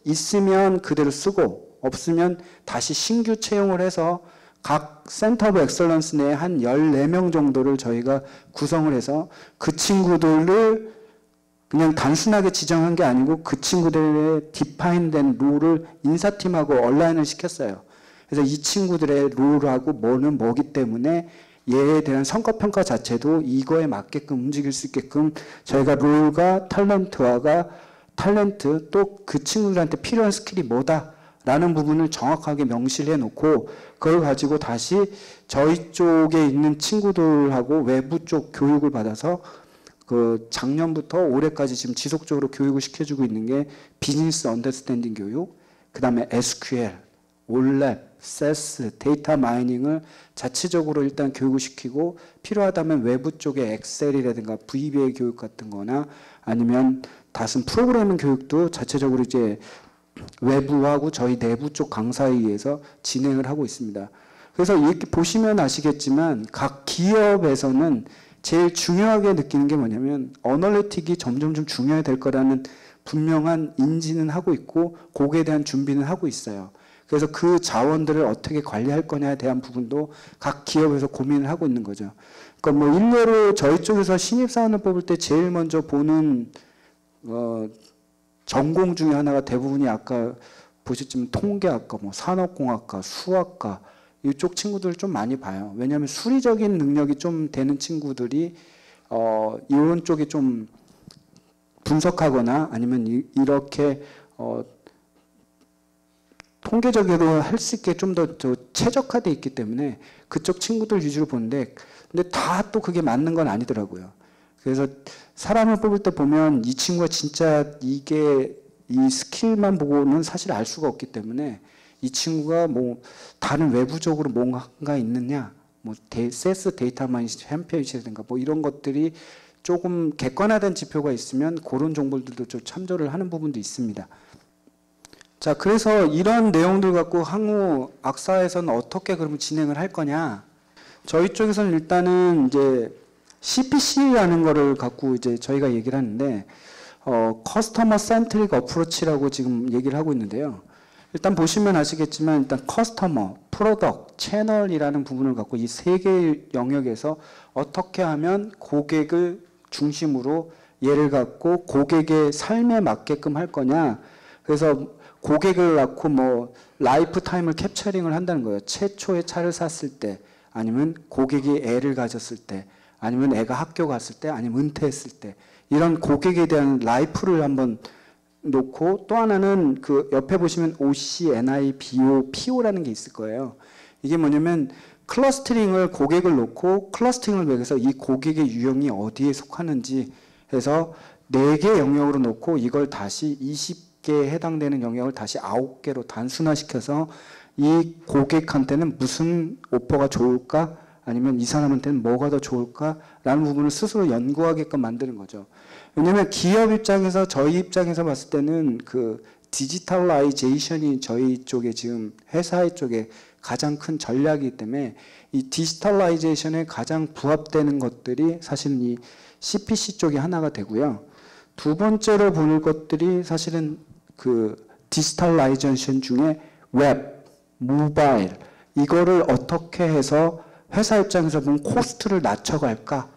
있으면 그대로 쓰고 없으면 다시 신규 채용을 해서 각 센터 오브 엑설런스 내에 한 14명 정도를 저희가 구성을 해서 그 친구들을 그냥 단순하게 지정한 게 아니고 그 친구들의 디파인된 룰을 인사팀하고 얼라인을 시켰어요. 그래서 이 친구들의 룰하고 뭐는 뭐기 때문에 얘에 대한 성과평가 자체도 이거에 맞게끔 움직일 수 있게끔 저희가 룰과 탤런트 또 그 친구들한테 필요한 스킬이 뭐다라는 부분을 정확하게 명시를 해놓고 그걸 가지고 다시 저희 쪽에 있는 친구들하고 외부 쪽 교육을 받아서 그 작년부터 올해까지 지금 지속적으로 교육을 시켜주고 있는 게 비즈니스 언더스탠딩 교육, 그 다음에 SQL, 올랩, 세스, 데이터 마이닝을 자체적으로 일단 교육을 시키고 필요하다면 외부 쪽에 엑셀이라든가 VBA 교육 같은 거나 아니면 다른 프로그래밍 교육도 자체적으로 이제 외부하고 저희 내부 쪽 강사에 의해서 진행을 하고 있습니다. 그래서 이렇게 보시면 아시겠지만 각 기업에서는 제일 중요하게 느끼는 게 뭐냐면 어널리틱이 점점 좀 중요해야 될 거라는 분명한 인지는 하고 있고 거기에 대한 준비는 하고 있어요. 그래서 그 자원들을 어떻게 관리할 거냐에 대한 부분도 각 기업에서 고민을 하고 있는 거죠. 그러니까 뭐 일례로 저희 쪽에서 신입사원을 뽑을 때 제일 먼저 보는 전공 중에 하나가 대부분이 아까 보셨지만 통계학과, 뭐 산업공학과, 수학과 이쪽 친구들을 좀 많이 봐요. 왜냐하면 수리적인 능력이 좀 되는 친구들이 이런 쪽에 좀 분석하거나 아니면 이렇게 통계적으로 할 수 있게 좀 더 최적화되어 있기 때문에 그쪽 친구들 위주로 보는데, 근데 다 또 그게 맞는 건 아니더라고요. 그래서 사람을 뽑을 때 보면 이 친구가 진짜 이게 이 스킬만 보고는 사실 알 수가 없기 때문에 이 친구가 뭐 다른 외부적으로 뭔가 있느냐, 뭐 세스 데이터 마이닝 챔피언이라든가 뭐 이런 것들이 조금 객관화된 지표가 있으면 그런 정보들도 좀 참조를 하는 부분도 있습니다. 자, 그래서 이런 내용들 갖고 향후 악사에서는 어떻게 그러면 진행을 할 거냐? 저희 쪽에서는 일단은 이제 CPC라는 거를 갖고 이제 저희가 얘기를 하는데, 커스터머 센트릭 어프로치라고 지금 얘기를 하고 있는데요. 일단 보시면 아시겠지만 일단 커스터머, 프로덕트, 채널이라는 부분을 갖고 이 세 개의 영역에서 어떻게 하면 고객을 중심으로 얘를 갖고 고객의 삶에 맞게끔 할 거냐. 그래서 고객을 낳고 뭐 라이프 타임을 캡처링을 한다는 거예요. 최초에 차를 샀을 때, 아니면 고객이 애를 가졌을 때, 아니면 애가 학교 갔을 때, 아니면 은퇴했을 때, 이런 고객에 대한 라이프를 한번 놓고, 또 하나는 그 옆에 보시면 OC, NI, BO, PO라는 게 있을 거예요. 이게 뭐냐면 클러스터링을 고객을 놓고 클러스터링을 매겨서 이 고객의 유형이 어디에 속하는지 해서 4개 영역으로 놓고 이걸 다시 20개에 해당되는 영역을 다시 9개로 단순화시켜서 이 고객한테는 무슨 오퍼가 좋을까? 아니면 이 사람한테는 뭐가 더 좋을까라는 부분을 스스로 연구하게끔 만드는 거죠. 왜냐하면 기업 입장에서, 저희 입장에서 봤을 때는 그 디지털라이제이션이 저희 쪽에 지금 회사의 쪽에 가장 큰 전략이기 때문에 이 디지털라이제이션에 가장 부합되는 것들이 사실은 이 CPC 쪽이 하나가 되고요. 두 번째로 보는 것들이 사실은 그 디지털라이제이션 중에 웹, 모바일, 이거를 어떻게 해서 회사 입장에서 보면 코스트를 낮춰갈까?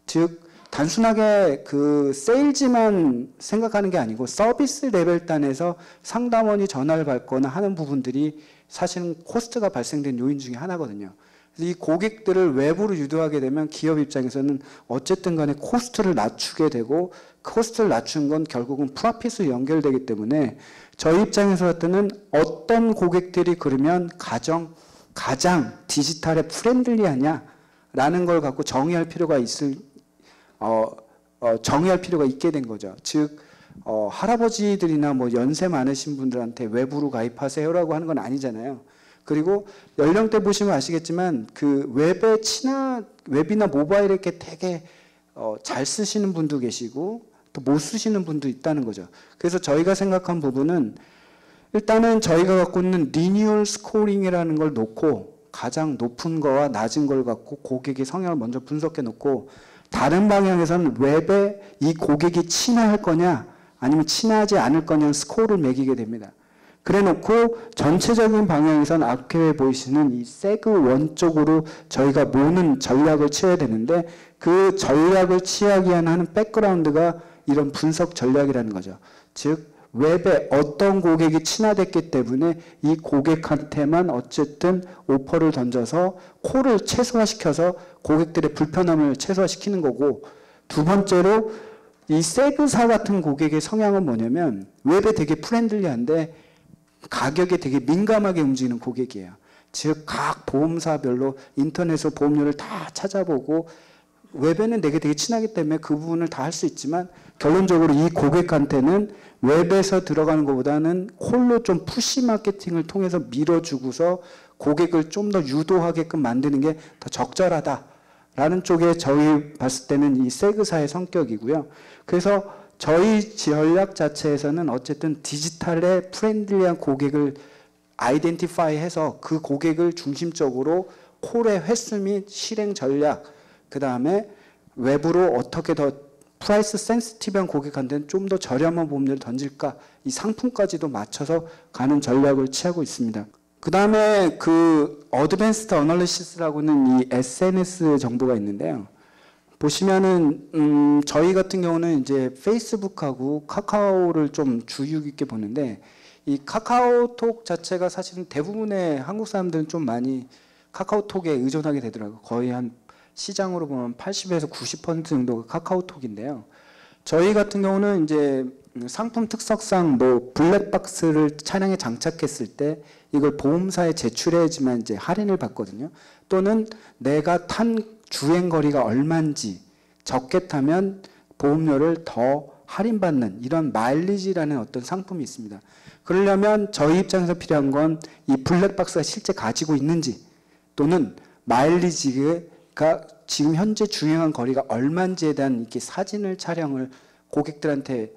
즉 단순하게 그 세일즈만 생각하는 게 아니고 서비스 레벨 단에서 상담원이 전화를 받거나 하는 부분들이 사실은 코스트가 발생된 요인 중에 하나거든요. 그래서 이 고객들을 외부로 유도하게 되면 기업 입장에서는 어쨌든 간에 코스트를 낮추게 되고, 코스트를 낮춘 건 결국은 프로핏으로 연결되기 때문에 저희 입장에서 볼 때는 어떤 고객들이 그러면 가장 디지털에 프렌들리하냐라는 걸 갖고 정의할 필요가 있게 된 거죠. 즉 할아버지들이나 뭐 연세 많으신 분들한테 외부로 가입하세요라고 하는 건 아니잖아요. 그리고 연령대 보시면 아시겠지만 그 웹이나 모바일에 이렇게 되게 잘 쓰시는 분도 계시고 또 못 쓰시는 분도 있다는 거죠. 그래서 저희가 생각한 부분은 일단은 저희가 갖고 있는 리뉴얼 스코링이라는 걸 놓고 가장 높은 거와 낮은 걸 갖고 고객의 성향을 먼저 분석해 놓고, 다른 방향에서는 웹에 이 고객이 친화할 거냐 아니면 친화하지 않을 거냐는 스코어를 매기게 됩니다. 그래 놓고 전체적인 방향에서는 앞에 보이시는 이 세그1 쪽으로 저희가 모는 전략을 취해야 되는데, 그 전략을 취하기 위한 하는 백그라운드가 이런 분석 전략이라는 거죠. 즉 웹에 어떤 고객이 친화됐기 때문에 이 고객한테만 어쨌든 오퍼를 던져서 콜을 최소화시켜서 고객들의 불편함을 최소화시키는 거고, 두 번째로 이 세그사 같은 고객의 성향은 뭐냐면 웹에 되게 프렌들리한데 가격에 되게 민감하게 움직이는 고객이에요. 즉 각 보험사별로 인터넷으로 보험료를 다 찾아보고, 웹에는 되게 친하기 때문에 그 부분을 다 할 수 있지만 결론적으로 이 고객한테는 웹에서 들어가는 것보다는 콜로 좀 푸시 마케팅을 통해서 밀어주고서 고객을 좀 더 유도하게끔 만드는 게 더 적절하다라는 쪽에 저희 봤을 때는 이 세그사의 성격이고요. 그래서 저희 전략 자체에서는 어쨌든 디지털에 프렌들리한 고객을 아이덴티파이 해서 그 고객을 중심적으로 콜의 횟수 및 실행 전략, 그 다음에 외부로 어떻게 더 프라이스 센시티브한 고객한테는 좀 더 저렴한 보험료를 던질까, 이 상품까지도 맞춰서 가는 전략을 취하고 있습니다. 그 다음에 그 어드밴스드 어널리시스라고는 이 SNS 정보가 있는데요. 보시면은 저희 같은 경우는 이제 페이스북하고 카카오를 좀 주의 깊게 보는데, 이 카카오톡 자체가 사실은 대부분의 한국 사람들은 좀 많이 카카오톡에 의존하게 되더라고요. 거의 한 시장으로 보면 80에서 90% 정도가 카카오톡인데요. 저희 같은 경우는 이제 상품 특성상 뭐 블랙박스를 차량에 장착했을 때 이걸 보험사에 제출해야지만 이제 할인을 받거든요. 또는 내가 탄 주행 거리가 얼마인지 적게 타면 보험료를 더 할인받는 이런 마일리지라는 어떤 상품이 있습니다. 그러려면 저희 입장에서 필요한 건 이 블랙박스가 실제 가지고 있는지, 또는 마일리지가 지금 현재 주행한 거리가 얼마인지에 대한 이렇게 사진을 촬영을 고객들한테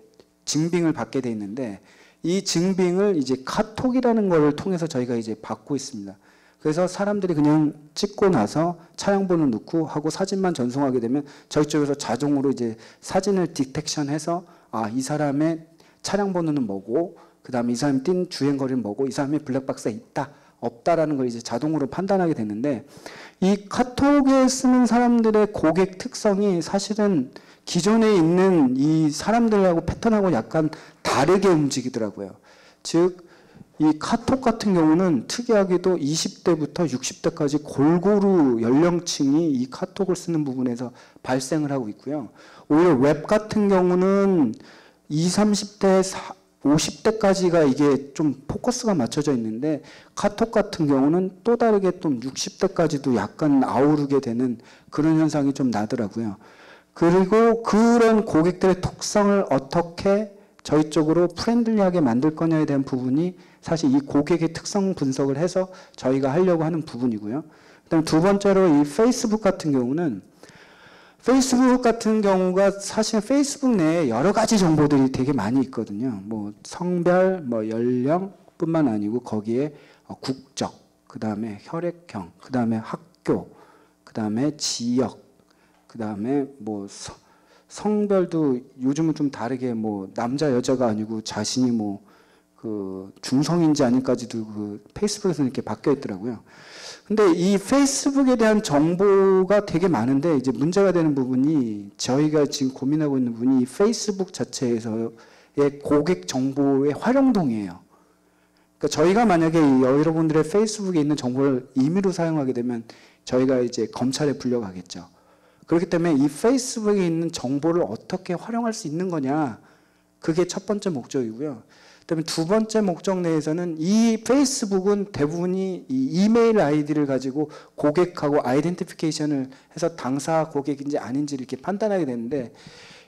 증빙을 받게 돼 있는데, 이 증빙을 이제 카톡이라는 걸 통해서 저희가 이제 받고 있습니다. 그래서 사람들이 그냥 찍고 나서 차량 번호 넣고 하고 사진만 전송하게 되면 저희 쪽에서 자동으로 이제 사진을 디텍션해서 이 사람의 차량 번호는 뭐고, 그 다음에 이 사람이 뛴 주행 거리는 뭐고, 이 사람이 블랙박스가 있다 없다라는 걸 이제 자동으로 판단하게 되는데, 이 카톡에 쓰는 사람들의 고객 특성이 사실은 기존에 있는 이 사람들하고 패턴하고 약간 다르게 움직이더라고요. 즉, 이 카톡 같은 경우는 특이하게도 20대부터 60대까지 골고루 연령층이 이 카톡을 쓰는 부분에서 발생을 하고 있고요. 오히려 웹 같은 경우는 20, 30대, 50대까지가 이게 좀 포커스가 맞춰져 있는데, 카톡 같은 경우는 또 다르게 좀 60대까지도 약간 아우르게 되는 그런 현상이 좀 나더라고요. 그리고 그런 고객들의 특성을 어떻게 저희 쪽으로 프렌들리하게 만들 거냐에 대한 부분이 사실 이 고객의 특성 분석을 해서 저희가 하려고 하는 부분이고요. 그다음 두 번째로 이 페이스북 같은 경우는, 페이스북 같은 경우가 사실 페이스북 내에 여러 가지 정보들이 되게 많이 있거든요. 뭐 성별, 뭐 연령뿐만 아니고 거기에 국적, 그 다음에 혈액형, 그 다음에 학교, 그 다음에 지역, 그 다음에 뭐 성별도 요즘은 좀 다르게 뭐 남자 여자가 아니고 자신이 뭐 그 중성인지 아닌까지도 그 페이스북에서 이렇게 바뀌어 있더라고요. 근데 이 페이스북에 대한 정보가 되게 많은데, 이제 문제가 되는 부분이, 저희가 지금 고민하고 있는 부분이 이 페이스북 자체에서의 고객 정보의 활용동이에요. 그러니까 저희가 만약에 여러분들의 페이스북에 있는 정보를 임의로 사용하게 되면 저희가 이제 검찰에 불려가겠죠. 그렇기 때문에 이 페이스북에 있는 정보를 어떻게 활용할 수 있는 거냐, 그게 첫 번째 목적이고요. 그다음에 두 번째 목적 내에서는 이 페이스북은 대부분이 이 이메일 아이디를 가지고 고객하고 아이덴티피케이션을 해서 당사 고객인지 아닌지를 이렇게 판단하게 되는데,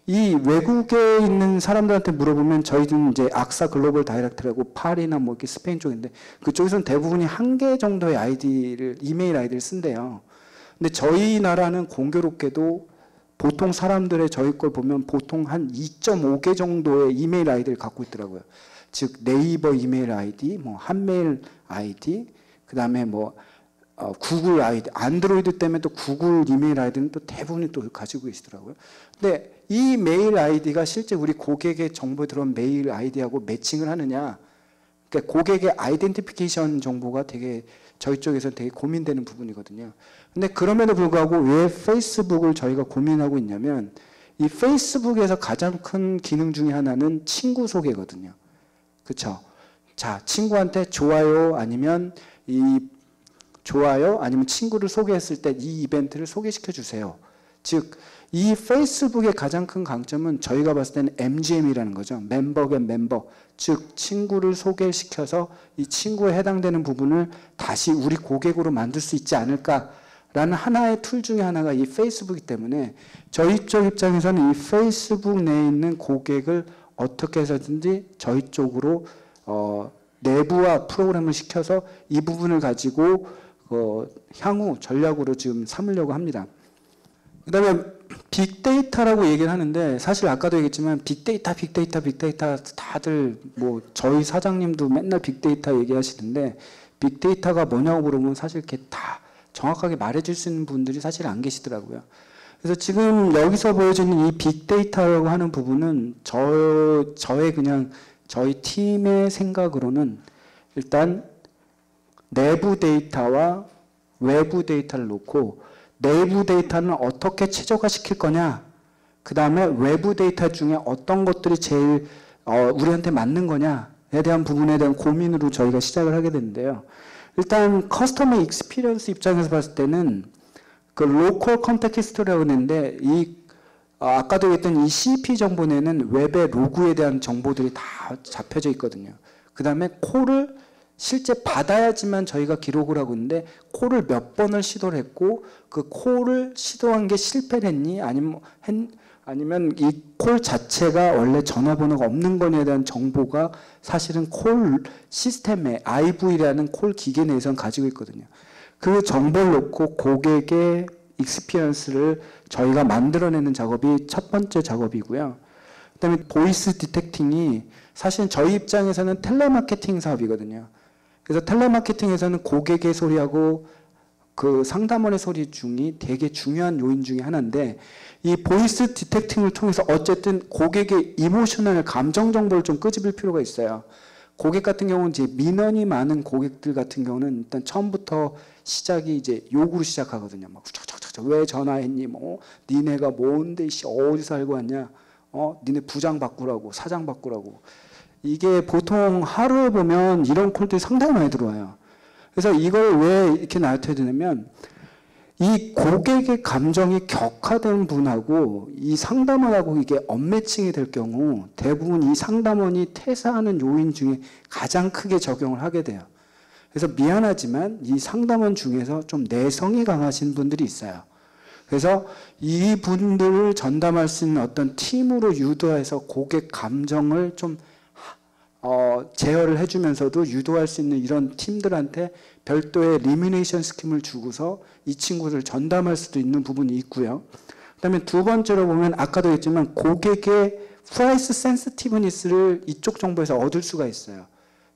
이 외국에 있는 사람들한테 물어보면 저희는 이제 악사 글로벌 다이렉트라고 파리나 뭐 이렇게 스페인 쪽인데, 그쪽에서는 대부분이 한 개 정도의 아이디를, 이메일 아이디를 쓴대요. 근데 저희 나라는 공교롭게도 보통 사람들의 저희 걸 보면 보통 한 2.5개 정도의 이메일 아이디를 갖고 있더라고요. 즉 네이버 이메일 아이디, 뭐 한메일 아이디, 그 다음에 뭐 구글 아이디, 안드로이드 때문에 또 구글 이메일 아이디는 또 대부분이 또 가지고 계시더라고요. 근데 이 메일 아이디가 실제 우리 고객의 정보에 들어온 메일 아이디하고 매칭을 하느냐, 그러니까 고객의 아이덴티피케이션 정보가 되게 저희 쪽에서 되게 고민되는 부분이거든요. 근데 그럼에도 불구하고 왜 페이스북을 저희가 고민하고 있냐면, 이 페이스북에서 가장 큰 기능 중에 하나는 친구 소개거든요. 그렇죠? 자, 친구한테 좋아요 아니면 친구를 소개했을 때 이 이벤트를 소개시켜 주세요. 즉, 이 페이스북의 가장 큰 강점은 저희가 봤을 때는 MGM이라는 거죠. 멤버 앤 멤버. 즉, 친구를 소개시켜서 이 친구에 해당되는 부분을 다시 우리 고객으로 만들 수 있지 않을까라는 하나의 툴 중에 하나가 이 페이스북이기 때문에, 저희 쪽 입장에서는 이 페이스북 내에 있는 고객을 어떻게 해서든지 저희 쪽으로 내부화 프로그램을 시켜서 이 부분을 가지고 향후 전략으로 지금 삼으려고 합니다. 그 다음에 빅데이터라고 얘기를 하는데, 사실 아까도 얘기했지만 빅데이터 다들 뭐 저희 사장님도 맨날 빅데이터 얘기하시는데, 빅데이터가 뭐냐고 물어보면 사실 이렇게 다 정확하게 말해줄 수 있는 분들이 사실 안 계시더라고요. 그래서 지금 여기서 보여지는 이 빅데이터라고 하는 부분은 저의 그냥 저희 팀의 생각으로는 일단 내부 데이터와 외부 데이터를 놓고 내부 데이터는 어떻게 최적화시킬 거냐, 그 다음에 외부 데이터 중에 어떤 것들이 제일 우리한테 맞는 거냐에 대한 부분에 대한 고민으로 저희가 시작을 하게 됐는데요. 일단 커스터머 익스피리언스 입장에서 봤을 때는 그 로컬 컨텍스트라고 하는데 아까도 했던 이 CP 정보내는 웹의 로그에 대한 정보들이 다 잡혀져 있거든요. 그 다음에 콜을 실제 받아야지만 저희가 기록을 하고 있는데 콜을 몇 번을 시도를 했고 그 콜을 시도한 게 실패를 했니 아니면 이 콜 자체가 원래 전화번호가 없는 거냐에 대한 정보가 사실은 콜 시스템에 IV라는 콜 기계 내에선 가지고 있거든요. 그 정보를 놓고 고객의 익스피리언스를 저희가 만들어내는 작업이 첫 번째 작업이고요. 그다음에 보이스 디텍팅이 사실 저희 입장에서는 텔레마케팅 사업이거든요. 그래서 텔레마케팅에서는 고객의 소리하고 그 상담원의 소리 중이 되게 중요한 요인 중에 하나인데 이 보이스 디텍팅을 통해서 어쨌든 고객의 이모셔널 감정 정보를 좀 끄집을 필요가 있어요. 고객 같은 경우는 이제 민원이 많은 고객들 같은 경우는 일단 처음부터 시작이 이제 욕으로 시작하거든요. 막 왜 전화했니? 니네가 뭔데 어디 살고 왔냐? 니네 부장 바꾸라고, 사장 바꾸라고. 이게 보통 하루에 보면 이런 콜들이 상당히 많이 들어와요. 그래서 이걸 왜 이렇게 나타내야 되냐면 이 고객의 감정이 격화된 분하고 이 상담원하고 이게 언매칭이 될 경우 대부분 이 상담원이 퇴사하는 요인 중에 가장 크게 적용을 하게 돼요. 그래서 미안하지만 이 상담원 중에서 좀 내성이 강하신 분들이 있어요. 그래서 이 분들을 전담할 수 있는 어떤 팀으로 유도해서 고객 감정을 좀 제어를 해주면서도 유도할 수 있는 이런 팀들한테 별도의 리미네이션 스킴을 주고서 이 친구들을 전담할 수도 있는 부분이 있고요. 그 다음에 두 번째로 보면 아까도 했지만 고객의 프라이스 센시티브니스를 이쪽 정보에서 얻을 수가 있어요.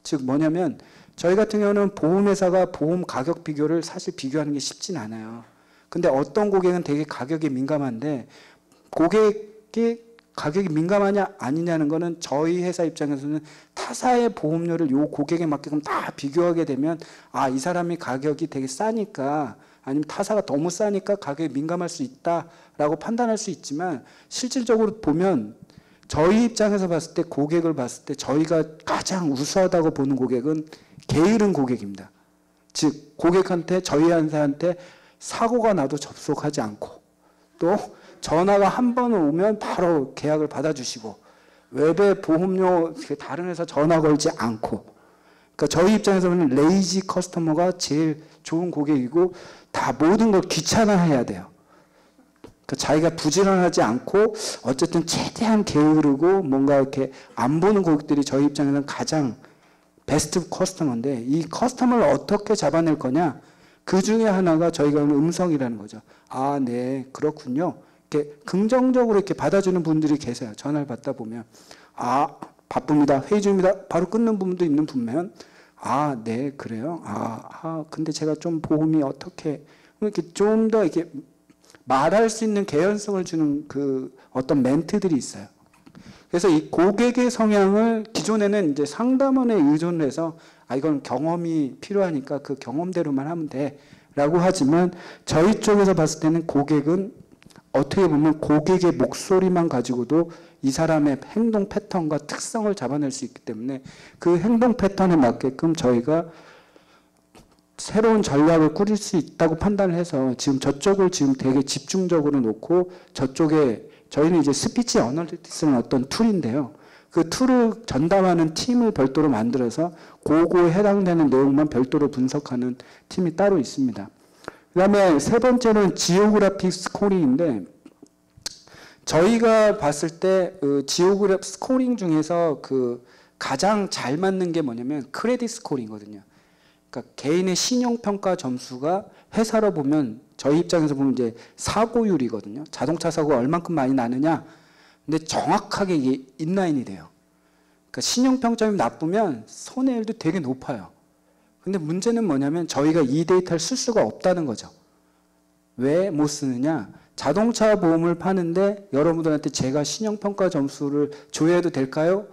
즉 뭐냐면 저희 같은 경우는 보험회사가 보험 가격 비교를 사실 비교하는 게 쉽진 않아요. 근데 어떤 고객은 되게 가격에 민감한데 고객이 가격이 민감하냐 아니냐는 거는 저희 회사 입장에서는 타사의 보험료를 요 고객에 맞게끔 다 비교하게 되면 이 사람이 가격이 되게 싸니까 아니면 타사가 너무 싸니까 가격에 민감할 수 있다라고 판단할 수 있지만 실질적으로 보면 저희 입장에서 봤을 때 고객을 봤을 때 저희가 가장 우수하다고 보는 고객은 게으른 고객입니다. 즉 고객한테 저희한테 사고가 나도 접속하지 않고 또 전화가 한 번 오면 바로 계약을 받아주시고 웹에 보험료 다른 회사 전화 걸지 않고 그러니까 저희 입장에서는 레이지 커스터머가 제일 좋은 고객이고 다 모든 걸 귀찮아해야 돼요. 그러니까 자기가 부지런하지 않고 어쨌든 최대한 게으르고 뭔가 이렇게 안 보는 고객들이 저희 입장에서는 가장 베스트 커스터머인데 이 커스터머를 어떻게 잡아낼 거냐 그 중에 하나가 저희가 음성이라는 거죠. 네 그렇군요. 이렇게 긍정적으로 이렇게 받아주는 분들이 계세요. 전화를 받다 보면 바쁩니다. 회의 중입니다. 바로 끊는 부분도 있는 분면 네 그래요. 근데 제가 좀 보험이 어떻게 이렇게 좀 더 이렇게 말할 수 있는 개연성을 주는 그 어떤 멘트들이 있어요. 그래서 이 고객의 성향을 기존에는 이제 상담원에 의존을 해서 이건 경험이 필요하니까 그 경험대로만 하면 돼라고 하지만 저희 쪽에서 봤을 때는 고객은 어떻게 보면 고객의 목소리만 가지고도 이 사람의 행동 패턴과 특성을 잡아낼 수 있기 때문에 그 행동 패턴에 맞게끔 저희가 새로운 전략을 꾸릴 수 있다고 판단을 해서 지금 저쪽을 지금 되게 집중적으로 놓고 저쪽에 저희는 이제 스피치 어널리틱스는 어떤 툴인데요. 그 툴을 전담하는 팀을 별도로 만들어서 그거에 해당되는 내용만 별도로 분석하는 팀이 따로 있습니다. 그 다음에 세 번째는 지오그래픽 스코링인데 저희가 봤을 때 지오그래픽 스코링 중에서 그 가장 잘 맞는 게 뭐냐면 크레딧 스코링이거든요. 그러니까 개인의 신용평가 점수가 회사로 보면 저희 입장에서 보면 이제 사고율이거든요. 자동차 사고가 얼만큼 많이 나느냐. 근데 정확하게 이게 인라인이 돼요. 그러니까 신용평점이 나쁘면 손해율도 되게 높아요. 근데 문제는 뭐냐면 저희가 이 데이터를 쓸 수가 없다는 거죠. 왜 못 쓰느냐? 자동차 보험을 파는데 여러분들한테 제가 신용평가 점수를 조회해도 될까요?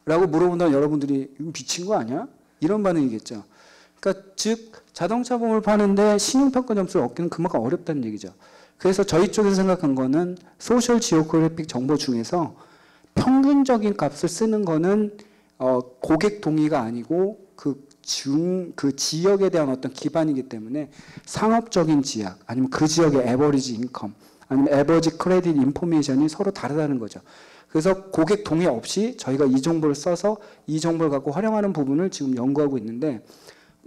라고 물어본다면 여러분들이 미친 거 아니야? 이런 반응이겠죠. 그러니까 즉 자동차 보험을 파는데 신용평가 점수를 얻기는 그만큼 어렵다는 얘기죠. 그래서 저희 쪽에서 생각한 거는 소셜 지오그래픽 정보 중에서 평균적인 값을 쓰는 거는 고객 동의가 아니고 그 지역에 대한 어떤 기반이기 때문에 상업적인 지역 아니면 그 지역의 에버리지 인컴 아니면 에버리지 크레딧 인포메이션이 서로 다르다는 거죠. 그래서 고객 동의 없이 저희가 이 정보를 써서 이 정보를 갖고 활용하는 부분을 지금 연구하고 있는데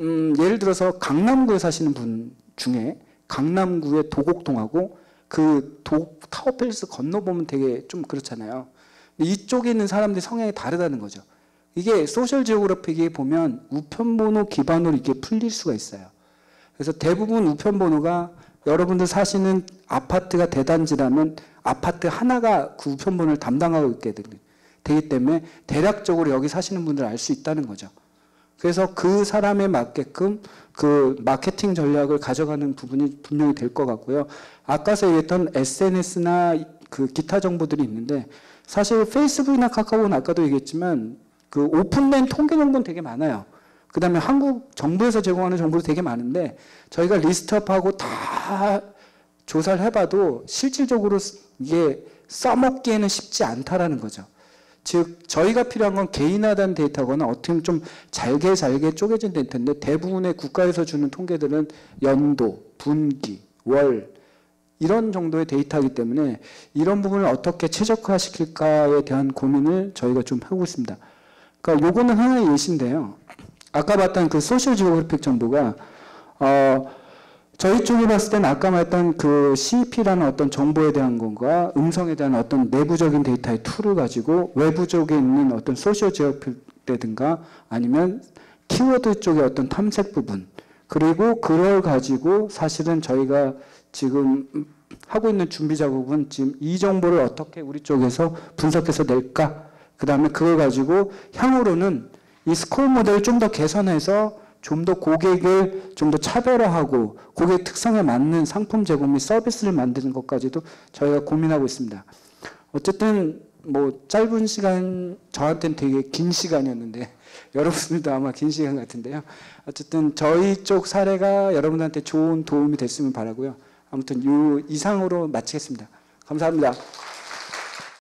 예를 들어서 강남구에 사시는 분 중에 강남구의 도곡동하고 그 타워팰리스 건너보면 되게 좀 그렇잖아요. 이쪽에 있는 사람들이 성향이 다르다는 거죠. 이게 소셜 지오그래픽에 보면 우편번호 기반으로 이게 풀릴 수가 있어요. 그래서 대부분 우편번호가 여러분들 사시는 아파트가 대단지라면 아파트 하나가 그 우편번호를 담당하고 있게 되기 때문에 대략적으로 여기 사시는 분들 알 수 있다는 거죠. 그래서 그 사람에 맞게끔 그 마케팅 전략을 가져가는 부분이 분명히 될 것 같고요. 아까서 얘기했던 SNS나 그 기타 정보들이 있는데 사실 페이스북이나 카카오는 아까도 얘기했지만 그 오픈된 통계 정보는 되게 많아요. 그 다음에 한국 정부에서 제공하는 정보도 되게 많은데 저희가 리스트업하고 다 조사를 해봐도 실질적으로 이게 써먹기에는 쉽지 않다라는 거죠. 즉 저희가 필요한 건 개인화된 데이터거나 어떻게 보면 좀 잘게 쪼개진 데이터인데 대부분의 국가에서 주는 통계들은 연도, 분기, 월 이런 정도의 데이터이기 때문에 이런 부분을 어떻게 최적화시킬까에 대한 고민을 저희가 좀 하고 있습니다. 그러니까 요거는 하나의 예시인데요. 아까 봤던 그 소셜 지오그래픽 정보가 저희 쪽에 봤을 때는 아까 말했던 그 CEP라는 어떤 정보에 대한 것과 음성에 대한 어떤 내부적인 데이터의 툴을 가지고 외부 쪽에 있는 어떤 소셜 지오그래픽이라든가 아니면 키워드 쪽의 어떤 탐색 부분 그리고 그걸 가지고 사실은 저희가 지금 하고 있는 준비 작업은 지금 이 정보를 어떻게 우리 쪽에서 분석해서 낼까? 그 다음에 그걸 가지고 향후로는 이 스코어 모델을 좀 더 개선해서 좀 더 고객을 좀 더 차별화하고 고객 특성에 맞는 상품 제공 및 서비스를 만드는 것까지도 저희가 고민하고 있습니다. 어쨌든 뭐 짧은 시간 저한테는 되게 긴 시간이었는데 여러분들도 아마 긴 시간 같은데요. 어쨌든 저희 쪽 사례가 여러분한테 좋은 도움이 됐으면 바라고요. 아무튼 이상으로 마치겠습니다. 감사합니다.